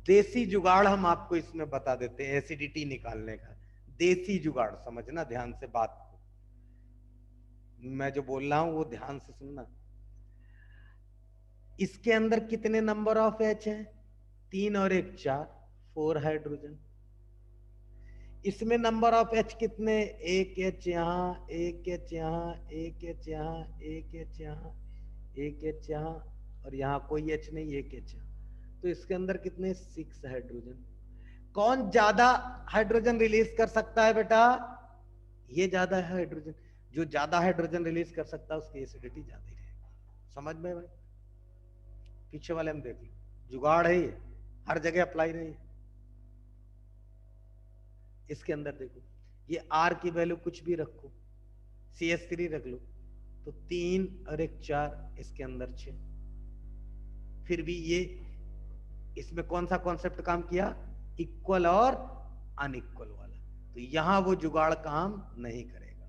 [SPEAKER 1] देसी जुगाड़ हम आपको इसमें बता देते हैं एसिडिटी निकालने का। देसी जुगाड़ समझना ध्यान से, बात को मैं जो बोल रहा हूं वो ध्यान से सुनना। इसके अंदर कितने नंबर ऑफ H है, 3 और 1 4, 4 हाइड्रोजन। इसमें नंबर ऑफ H कितने, 1 H यहाँ, 1 H यहाँ, 1 H यहाँ, 1 H यहाँ, 1 H यहाँ, और यहाँ कोई H नहीं, 1 H यहाँ। तो इसके अंदर कितने, 6 हाइड्रोजन। कौन ज्यादा हाइड्रोजन रिलीज कर सकता है बेटा, ये ज्यादा है हाइड्रोजन। जो ज्यादा हाइड्रोजन रिलीज कर सकता है उसकी एसिडिटी ज्यादा ही रहेगी। समझ में भाई? पीछे वाले में देख लो, जुगाड़ है ये, हर जगह अप्लाई नहीं। इसके अंदर देखो ये आर की वैल्यू कुछ भी रखो, CH3 रख लो, तो 3 और 1 4, इसके अंदर 6। फिर भी ये इसमें कौन सा कॉन्सेप्ट काम किया, इक्वल और अनइक्वल वाला। तो यहां वो जुगाड़ काम नहीं करेगा,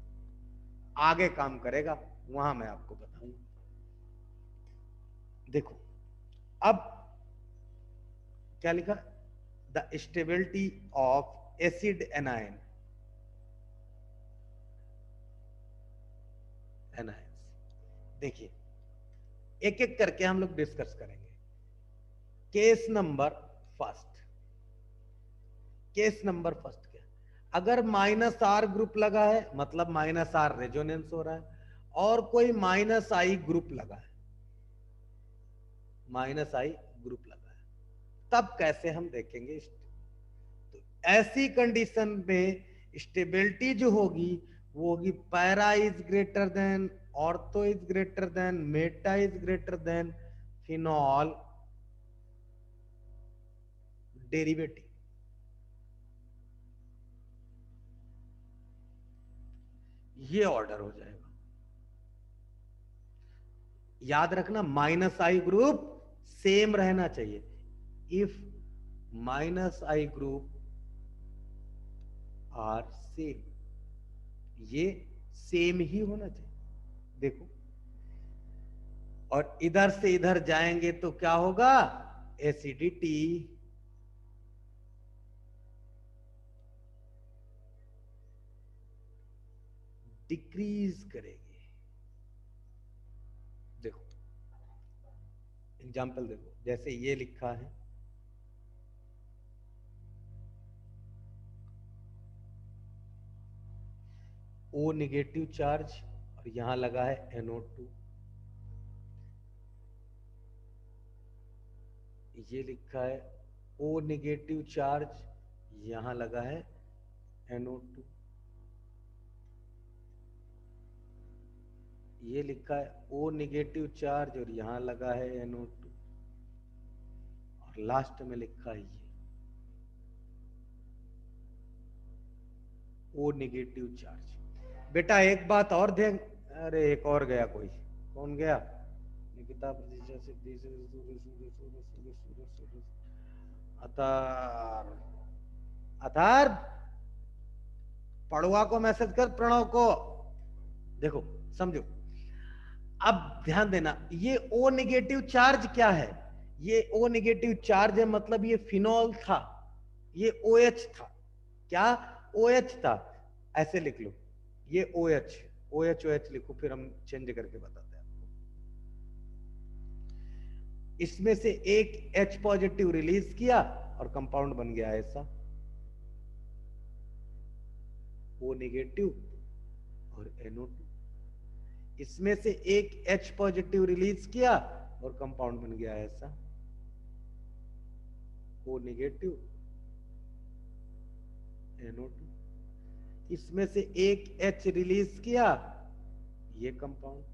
[SPEAKER 1] आगे काम करेगा, वहां मैं आपको बताऊंगा। देखो अब क्या लिखा, the stability of acid anion, देखिए एक एक करके हम लोग डिस्कस करेंगे। Case number first, case number first क्या, अगर -R ग्रुप लगा है मतलब -R रेजोनेंस हो रहा है, और कोई -I ग्रुप लगा है, -I ग्रुप लगा है, तब कैसे हम देखेंगे। तो ऐसी कंडीशन में स्टेबिलिटी जो होगी वो होगी para is greater than, ortho is greater than, meta is greater than phenol derivative. ये ऑर्डर हो जाएगा। याद रखना -I ग्रुप सेम रहना चाहिए। If -I group are same, ये सेम ही होना चाहिए। देखो और इधर से इधर जाएंगे तो क्या होगा, एसिडिटी डिक्रीज करेगी। देखो एग्जाम्पल देखो, जैसे ये लिखा है O नेगेटिव चार्ज और यहां लगा है NO2, ये लिखा है O नेगेटिव चार्ज, यहां लगा है NO2, ये लिखा है O नेगेटिव चार्ज और यहां लगा है NO2, और लास्ट में लिखा है ये O नेगेटिव चार्ज। बेटा एक बात और ध्यान, अरे एक और गया, कोई कौन गया, निकिता अतार, अतार पड़ुआ को मैसेज कर, प्रणव को। देखो समझो, अब ध्यान देना, ये O नेगेटिव चार्ज क्या है, ये O नेगेटिव चार्ज है, मतलब ये फिनॉल था, ये OH था, क्या OH था, ऐसे लिख लो, ये OH, OH लिखो, फिर हम चेंज करके बताते हैं आपको। इसमें से एक H पॉजिटिव रिलीज किया और कंपाउंड बन गया ऐसा, O नेगेटिव और NO2। इसमें से एक H पॉजिटिव रिलीज किया और कंपाउंड बन गया ऐसा, O नेगेटिव NO2। इसमें से एक H रिलीज किया, ये कंपाउंड,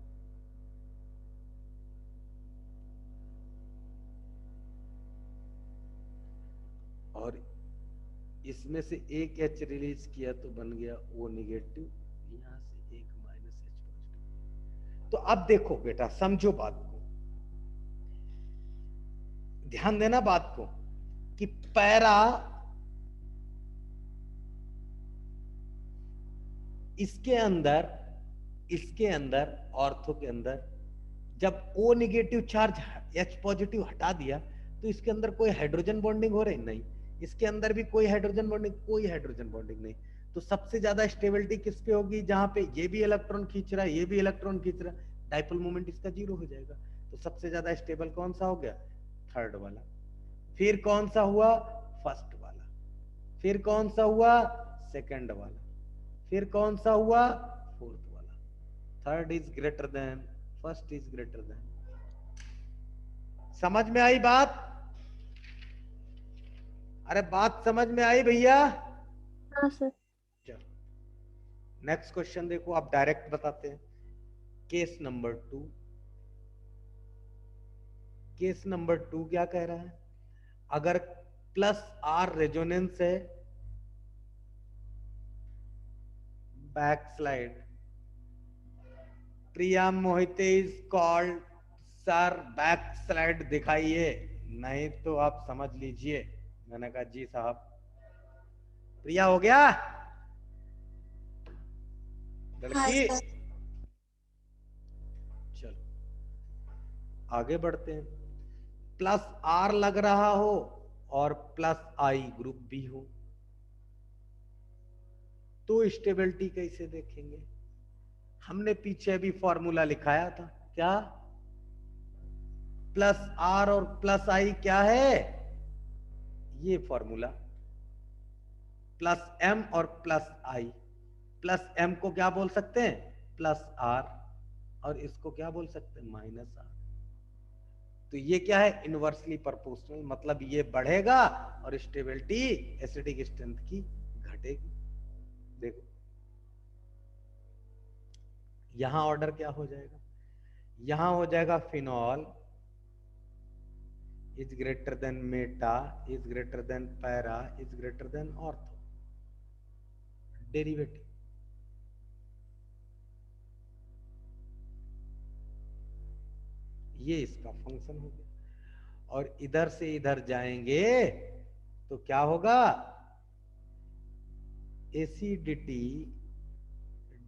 [SPEAKER 1] और इसमें से एक H रिलीज किया तो बन गया O नेगेटिव, यहां से एक -H पॉजिटिव। तो अब देखो बेटा, समझो बात को, ध्यान देना बात को, कि पैरा इसके अंदर ऑर्थो के अंदर जब O negative charge H positive हटा दिया तो इसके अंदर कोई हाइड्रोजन बॉन्डिंग हो रही नहीं, इसके अंदर भी कोई हाइड्रोजन बॉन्डिंग, कोई हाइड्रोजन बॉन्डिंग नहीं। तो सबसे ज्यादा स्टेबिलिटी किस पे होगी, जहां पे ये भी इलेक्ट्रॉन खींच रहा है, ये भी इलेक्ट्रॉन खींच रहा है, डाइपोल मोमेंट इसका 0 हो जाएगा। तो सबसे ज्यादा स्टेबल कौन सा हो गया, थर्ड वाला। फिर कौन सा हुआ, फर्स्ट वाला। फिर कौन सा हुआ, सेकंड वाला। फिर कौन सा हुआ, फोर्थ वाला। Third is greater then, first is greater then. समझ में आई बात, अरे बात समझ में आई भैया।
[SPEAKER 2] हाँ सर।
[SPEAKER 1] चलो नेक्स्ट क्वेश्चन देखो, आप डायरेक्ट बताते हैं। केस नंबर 2, केस नंबर 2 क्या कह रहा है, अगर +R रेजोनेंस है backslide. Priya Mohite is called sir backslide दिखाइए, नहीं तो आप समझ लीजिए। मैंने कहा जी साहब। प्रिया हो गया
[SPEAKER 3] हाँ
[SPEAKER 1] लड़की?
[SPEAKER 3] सर।
[SPEAKER 1] चलो आगे बढ़ते हैं। प्लस आर लग रहा हो और प्लस आई ग्रुप भी हो तो स्टेबिलिटी कैसे देखेंगे? हमने पीछे भी फॉर्मूला लिखाया था, क्या? प्लस आर और प्लस आई क्या है? ये फॉर्मूला, प्लस एम और प्लस आई। प्लस एम को क्या बोल सकते हैं? प्लस आर, और इसको क्या बोल सकते हैं? Minus R. तो ये क्या है? इनवर्सली प्रोपोर्शनल, मतलब ये बढ़ेगा और स्टेबिलिटी एसिडिक स्ट्रेंथ की घटेगी। देखो यहां ऑर्डर क्या हो जाएगा? यहां हो जाएगा phenol is greater than meta is greater than para is greater than ortho, derivative. ये इसका फंक्शन हो गया। और इधर से इधर जाएंगे तो क्या होगा? एसिडिटी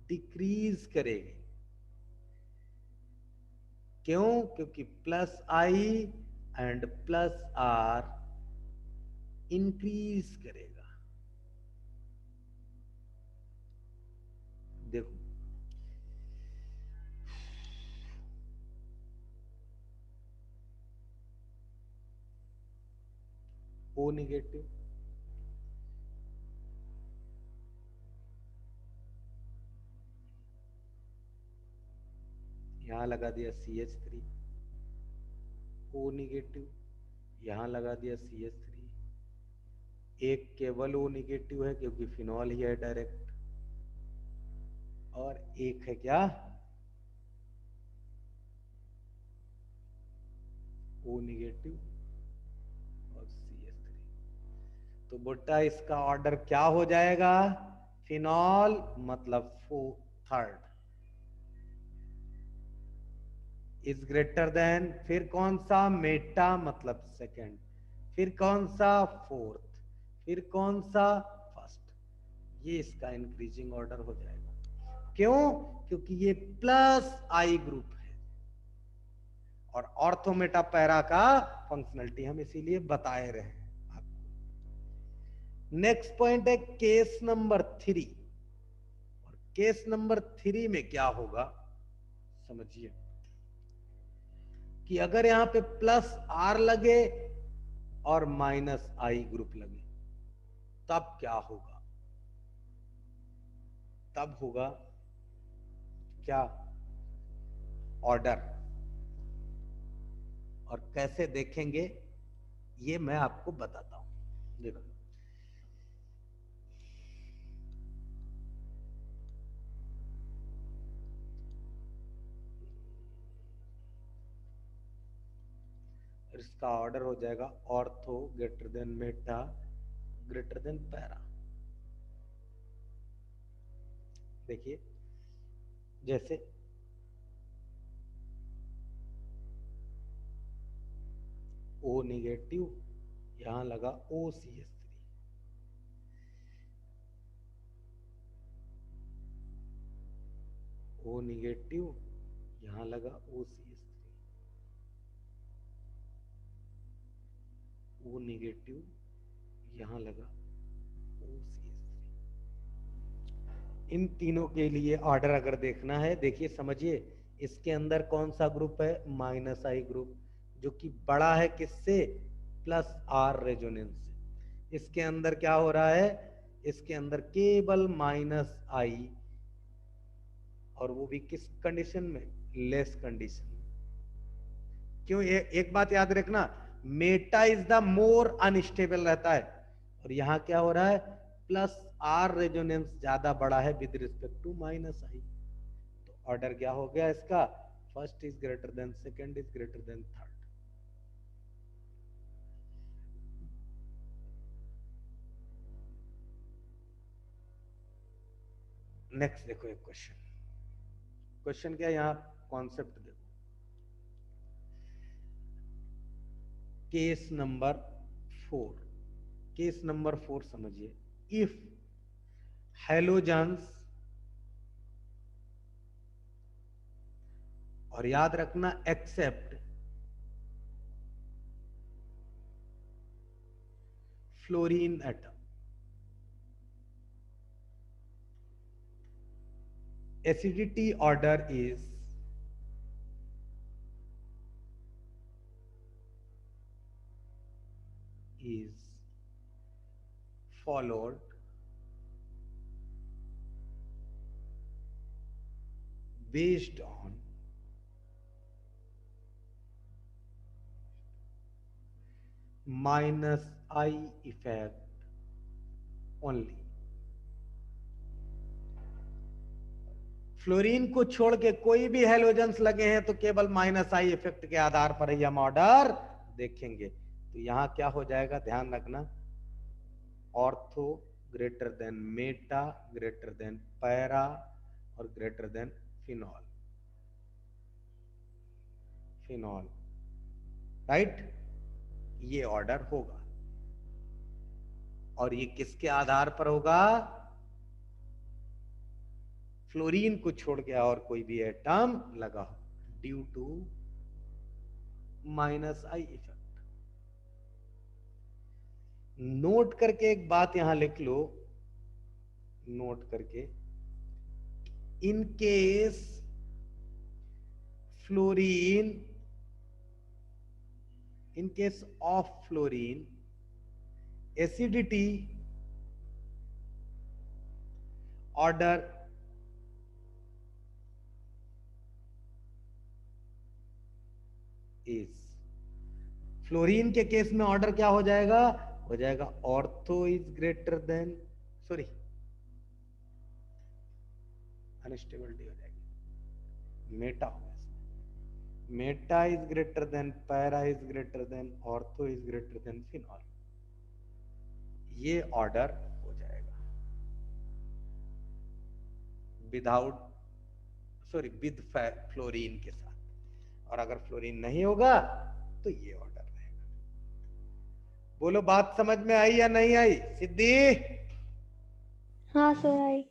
[SPEAKER 1] डिक्रीज करेगी। क्यों? क्योंकि plus I and plus R increase करेगा। देखो ओ निगेटिव, यहां लगा दिया CH3, ओ निगेटिव, यहां लगा दिया CH3। एक केवल ओ निगेटिव है क्योंकि फिनॉल ही है डायरेक्ट, और एक है क्या? ओ निगेटिव और CH3। तो बेटा इसका ऑर्डर क्या हो जाएगा? फिनॉल मतलब थर्ड इज ग्रेटर देन, फिर कौन सा? मेटा मतलब सेकंड, फिर कौन सा? फोर्थ, फिर कौन सा? फर्स्ट। ये इसका इंक्रीजिंग ऑर्डर हो जाएगा। क्यों? क्योंकि ये प्लस आई ग्रुप है और ऑर्थोमेटा पैरा का फंक्शनलिटी हम इसीलिए बताए रहे आपको। नेक्स्ट पॉइंट है केस नंबर 3। और केस नंबर 3 में क्या होगा समझिए कि अगर यहां पे प्लस आर लगे और माइनस आई ग्रुप लगे तब क्या होगा? तब होगा क्या? ऑर्डर। और कैसे देखेंगे ये मैं आपको बताता हूं। देखो इसका ऑर्डर हो जाएगा ortho greater than meta greater than para. देखिए जैसे ओ निगेटिव, यहां लगा OCH3, ओ निगेटिव, यहां लगा OCH3, ओ निगेटिव, यहां लगा OCH3। इन तीनों के लिए ऑर्डर अगर देखना है, देखिए समझिए इसके अंदर कौन सा ग्रुप है? माइनस आई ग्रुप, जो कि बड़ा है किससे? प्लस आर रेजोनेंस से। इसके अंदर क्या हो रहा है? इसके अंदर केवल माइनस आई, और वो भी किस कंडीशन में? लेस कंडीशन में। क्यों? एक बात याद रखना, Meta is the more unstable रहता है, और यहां क्या हो रहा है? प्लस आर रेजोनेंस ज्यादा बड़ा है विद रिस्पेक्ट टू माइनस आई। तो ऑर्डर क्या हो गया इसका? First is greater then second is greater then third. Next देखो एक क्वेश्चन, क्वेश्चन क्या, यहां कॉन्सेप्ट देखो, केस नंबर 4, केस नंबर 4 समझिए, इफ हैलोजेंस, और याद रखना except fluorine atom, acidity order is followed based on minus I effect only. Fluorine को छोड़ के कोई भी हैलोजेंस लगे हैं तो केवल माइनस आई इफेक्ट के आधार पर ही हम ऑर्डर देखेंगे। तो यहां क्या हो जाएगा, ध्यान रखना, ortho greater than meta greater than para और greater than phenol, phenol, right, ये ऑर्डर होगा। और ये किसके आधार पर होगा, फ्लोरीन को छोड़ के और कोई भी एटम लगा हो, due to minus I effect. Note करके एक बात यहां लिख लो, नोट करके, in case fluorine, in case of fluorine, acidity order is, fluorine के केस में ऑर्डर क्या हो जाएगा, हो जाएगा ortho is greater than, sorry unstability हो जाएगी, मेटा होगा, meta is greater than para is greater than ortho is greater than phenol, ये ऑर्डर हो जाएगा विदाउट, सॉरी विद फ्लोरीन के साथ। और अगर फ्लोरीन नहीं होगा तो ये ऑर्डर रहेगा। बोलो बात समझ में आई या नहीं आई सिद्धि?
[SPEAKER 2] हाँ सर आई।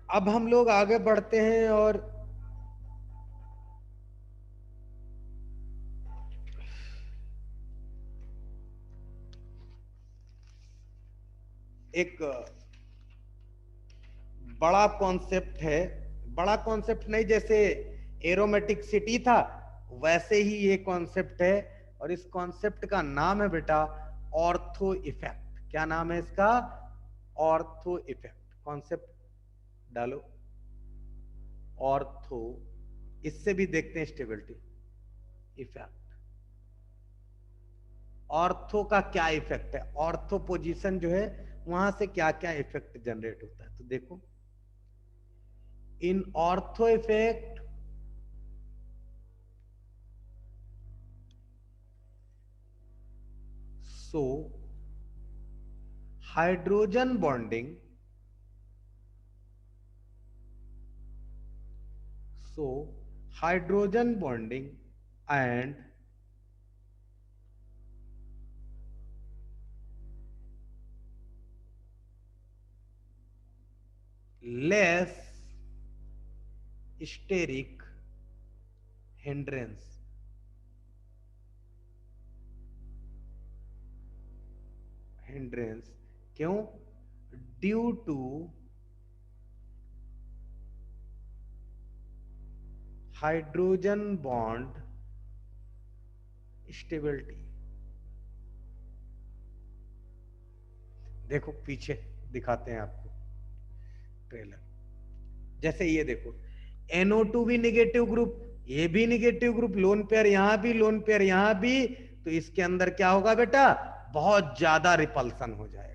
[SPEAKER 1] अब हम लोग आगे बढ़ते हैं और एक बड़ा कॉन्सेप्ट है, बड़ा कॉन्सेप्ट नहीं, जैसे एरोमेटिक सिटी था वैसे ही ये कॉन्सेप्ट है, और इस कॉन्सेप्ट का नाम है बेटा ऑर्थो इफेक्ट। क्या नाम है इसका? Ortho effect. कॉन्सेप्ट डालो ऑर्थो, इससे भी देखते हैं स्टेबिलिटी इफेक्ट। ऑर्थो का क्या इफेक्ट है, ऑर्थो पोजीशन जो है वहां से क्या क्या इफेक्ट जनरेट होता है, तो देखो in ortho effect so hydrogen bonding, so hydrogen bonding and less steric hindrance, क्यों? Due to hydrogen bond stability. देखो पीछे दिखाते हैं आपको ट्रेलर, जैसे ये देखो NO2 भी निगेटिव ग्रुप, ये भी निगेटिव ग्रुप, लोन पेयर यहां भी, लोन पेयर यहां भी, तो इसके अंदर क्या होगा बेटा, बहुत ज्यादा रिपल्सन हो जाएगा।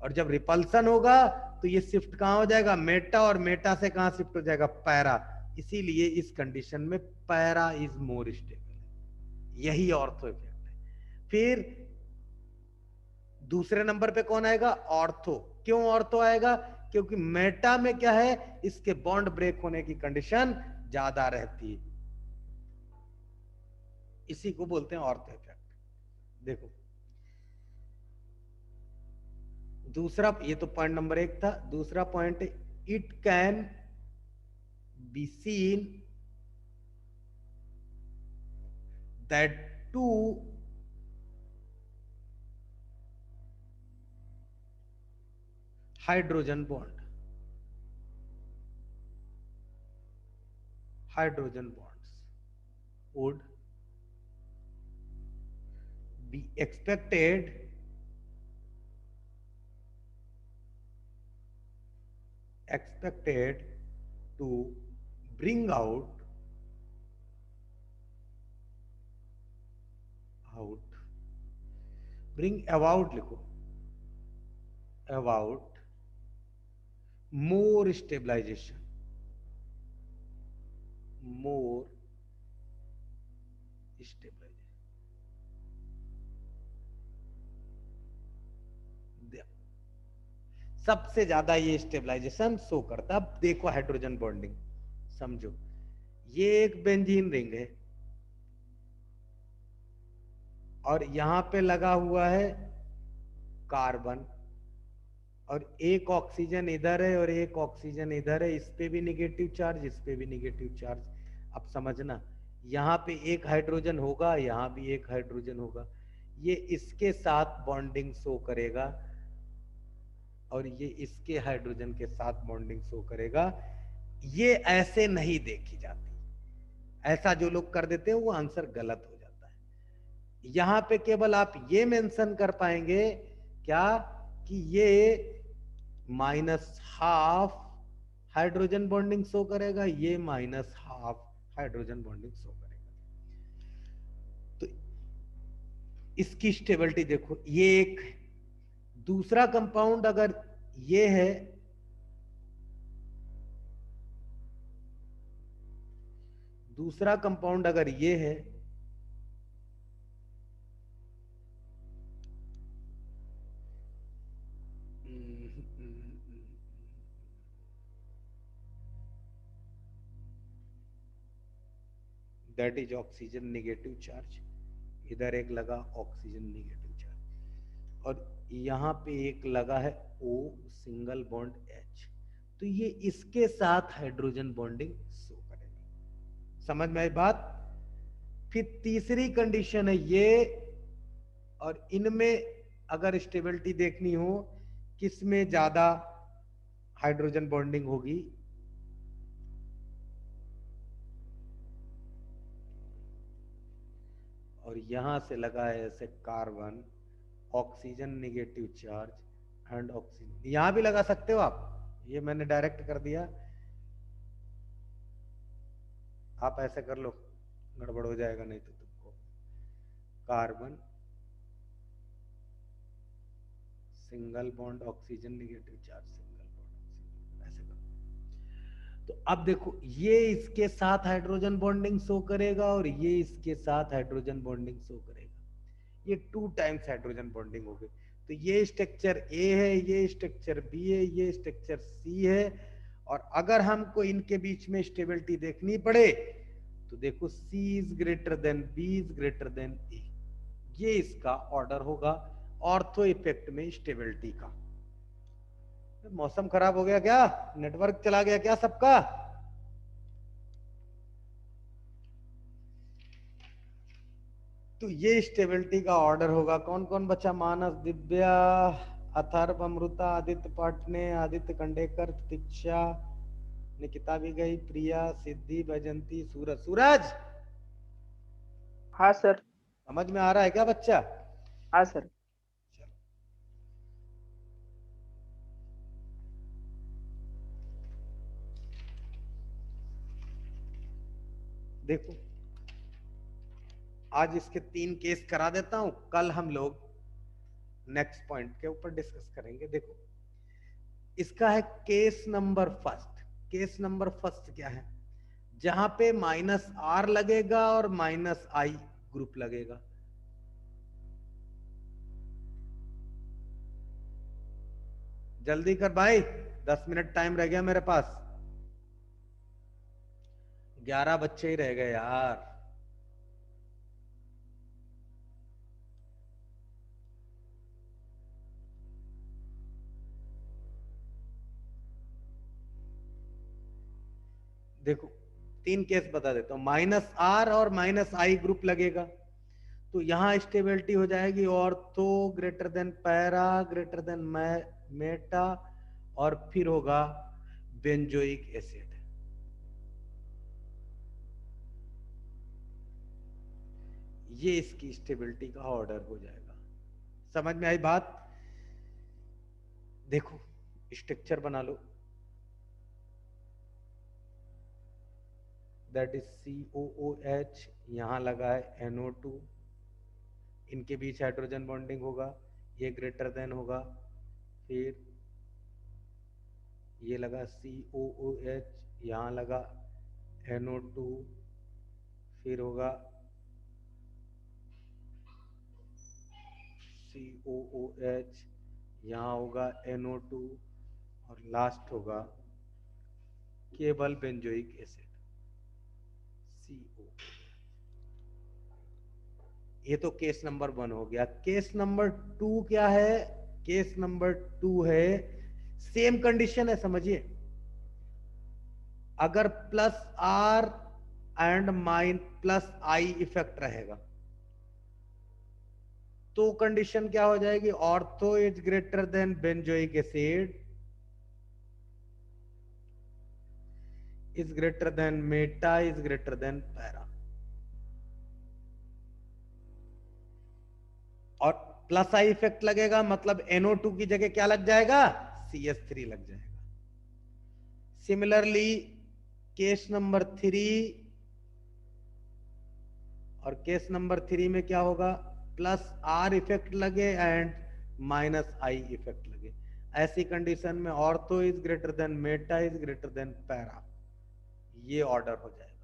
[SPEAKER 1] और जब रिपल्सन होगा तो ये शिफ्ट कहां हो जाएगा, मेटा, और मेटा से कहां शिफ्ट हो जाएगा, पैरा। इसीलिए इस कंडीशन में पैरा इज मोर स्टेबल, यही ऑर्थो इफेक्ट है। फिर दूसरे नंबर पे कौन आएगा? ऑर्थो। क्यों ऑर्थो आएगा? क्योंकि मेटा में क्या है, इसके बॉन्ड ब्रेक होने की कंडीशन ज्यादा रहती है, इसी को बोलते हैं ऑर्थो इफेक्ट। देखो दूसरा, ये तो पॉइंट नंबर 1 था। दूसरा point, it can be seen that two hydrogen bond bonds would be expected to bring about लिखो, about more stabilization, सबसे ज्यादा ये स्टेबलाइजेशन शो करता। अब देखो हाइड्रोजन बॉन्डिंग समझो, ये एक बेंजीन रिंग है और यहां पे लगा हुआ है कार्बन, और एक ऑक्सीजन इधर है और एक ऑक्सीजन इधर है, इस पे भी निगेटिव चार्ज, इस पे भी निगेटिव चार्ज। अब समझना, यहाँ पे एक हाइड्रोजन होगा, यहाँ भी एक हाइड्रोजन होगा, ये इसके साथ बॉन्डिंग शो करेगा और ये इसके हाइड्रोजन के साथ बॉन्डिंग शो करेगा। ये ऐसे नहीं देखी जाती, ऐसा जो लोग कर देते हैं वो आंसर गलत हो जाता है। यहां पे केवल आप ये मेंशन कर पाएंगे क्या, कि ये -½ हाइड्रोजन बॉन्डिंग शो करेगा, ये -½ हाइड्रोजन बॉन्डिंग शो करेगा। तो इसकी स्टेबिलिटी देखो, ये एक दूसरा कंपाउंड अगर ये है, दूसरा कंपाउंड अगर ये है, that is oxygen negative charge, इधर एक लगा ऑक्सीजन नेगेटिव चार्ज, और यहां पे एक लगा है O सिंगल बॉन्ड H, तो ये इसके साथ हाइड्रोजन बॉन्डिंग शो करेगा। समझ में आई बात? फिर तीसरी कंडीशन है ये, और इनमें अगर स्टेबिलिटी देखनी हो किसमें ज्यादा हाइड्रोजन बॉन्डिंग होगी, और यहां से लगा है ऐसे carbon, oxygen negative charge and oxygen, यहां भी लगा सकते हो आप, ये मैंने डायरेक्ट कर दिया, आप ऐसे कर लो, गड़बड़ हो जाएगा नहीं तो तुमको। Carbon single bond oxygen negative charge, single bond oxygen, ऐसे करो। तो अब देखो, ये इसके साथ हाइड्रोजन बॉन्डिंग शो करेगा और ये इसके साथ हाइड्रोजन बॉन्डिंग शो करेगा, ये 2 टाइम्स हाइड्रोजन बॉन्डिंग हो गई। तो ये स्ट्रक्चर A है, ये स्ट्रक्चर B है, ये स्ट्रक्चर C है, और अगर हमको इनके बीच में स्टेबिलिटी देखनी पड़े तो देखो C is greater then B is greater then A, ये इसका ऑर्डर होगा ऑर्थो इफेक्ट में स्टेबिलिटी का। मौसम खराब हो गया क्या? नेटवर्क चला गया क्या सबका? तो ये स्टेबिलिटी का ऑर्डर होगा। कौन कौन बचा? मानस, दिव्या, अथर्व, अमृता, आदित्य पाटने, आदित्य कंडेकर, प्रतीक्षा, निकिता भी गई, प्रिया, सिद्धि, बैजंती, सूरज। सूरज,
[SPEAKER 3] हाँ सर।
[SPEAKER 1] समझ में आ रहा है क्या बच्चा?
[SPEAKER 3] हाँ सर।
[SPEAKER 1] देखो आज इसके 3 केस करा देता हूं, कल हम लोग नेक्स्ट पॉइंट के ऊपर डिस्कस करेंगे। देखो इसका है case number first. Case number first क्या है? जहां पे -R लगेगा और -I ग्रुप लगेगा। जल्दी कर भाई, 10 मिनट टाइम रह गया मेरे पास। 11 बच्चे ही रह गए यार। देखो 3 केस बता देता हूं, -r और -i ग्रुप लगेगा तो यहां स्टेबिलिटी हो जाएगी ortho greater than para greater than Meta, और फिर होगा बेंजोइक एसिड। ये इसकी स्टेबिलिटी का ऑर्डर हो जाएगा। समझ में आई बात? देखो स्ट्रक्चर बना लो, दैट इज COOH, यहां लगा है NO2, इनके बीच हाइड्रोजन बॉन्डिंग होगा, ये ग्रेटर देन होगा, फिर ये लगा COOH, यहां लगा NO2, फिर होगा COOH, यहां होगा NO2, और लास्ट होगा केवल बेंजोइक एसिड CO। ये तो केस नंबर 1 हो गया। केस नंबर 2 क्या है? केस नंबर 2 है, सेम कंडीशन है, समझिए। अगर +r एंड +i इफेक्ट रहेगा तो कंडीशन क्या हो जाएगी? Ortho is greater then benzoic acid is greater than meta is greater than para. और +i इफेक्ट लगेगा मतलब NO2 की जगह क्या लग जाएगा? CH3 लग जाएगा। सिमिलरली केस नंबर 3 और केस नंबर 3 में क्या होगा? +r इफेक्ट लगे एंड -i इफेक्ट लगे। ऐसी कंडीशन में ortho is greater than meta is greater than para, ये ऑर्डर हो जाएगा।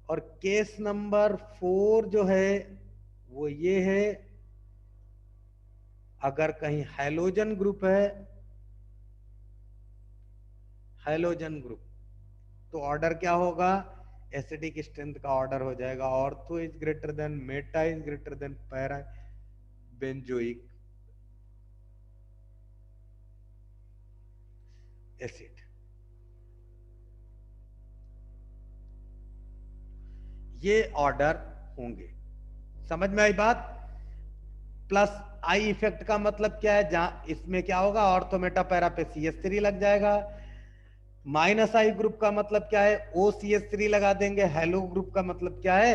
[SPEAKER 1] और केस नंबर 4 जो है वो ये है, अगर कहीं हैलोजन ग्रुप है, हैलोजन ग्रुप, तो ऑर्डर क्या होगा? एसिडिक स्ट्रेंथ का ऑर्डर हो जाएगा ortho is greater than meta is greater than para benzoic acid. ये ऑर्डर होंगे। समझ में आई बात? +i इफेक्ट का मतलब क्या है? जहां इसमें क्या होगा? ऑर्थो मेटा पैरा पे CH3 लग जाएगा। -i ग्रुप का मतलब क्या है? OCH3 लगा देंगे। हेलो ग्रुप का मतलब क्या है?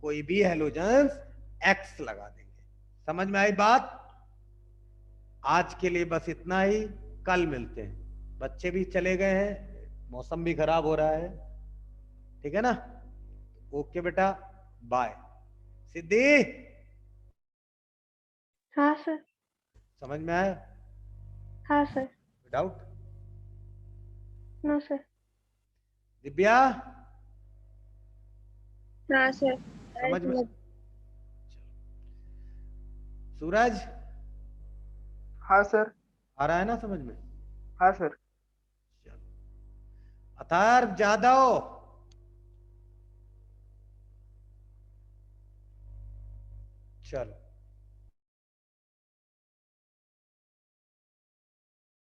[SPEAKER 1] कोई भी हेलोजन्स X लगा देंगे। समझ में आई बात? आज के लिए बस इतना ही, कल मिलते हैं। बच्चे भी चले गए हैं, मौसम भी खराब हो रहा है, ठीक है ना? ओके बेटा, बाय। सिद्धि,
[SPEAKER 2] हाँ सर।
[SPEAKER 1] समझ में आया?
[SPEAKER 2] हाँ sir.
[SPEAKER 1] Doubt?
[SPEAKER 2] No sir.
[SPEAKER 1] Divya,
[SPEAKER 2] हाँ सर।
[SPEAKER 1] समझ में? सूरज,
[SPEAKER 3] हाँ सर।
[SPEAKER 1] आ रहा है ना समझ में?
[SPEAKER 3] हाँ सर।
[SPEAKER 1] चलो, अथर्व जादव, चलो।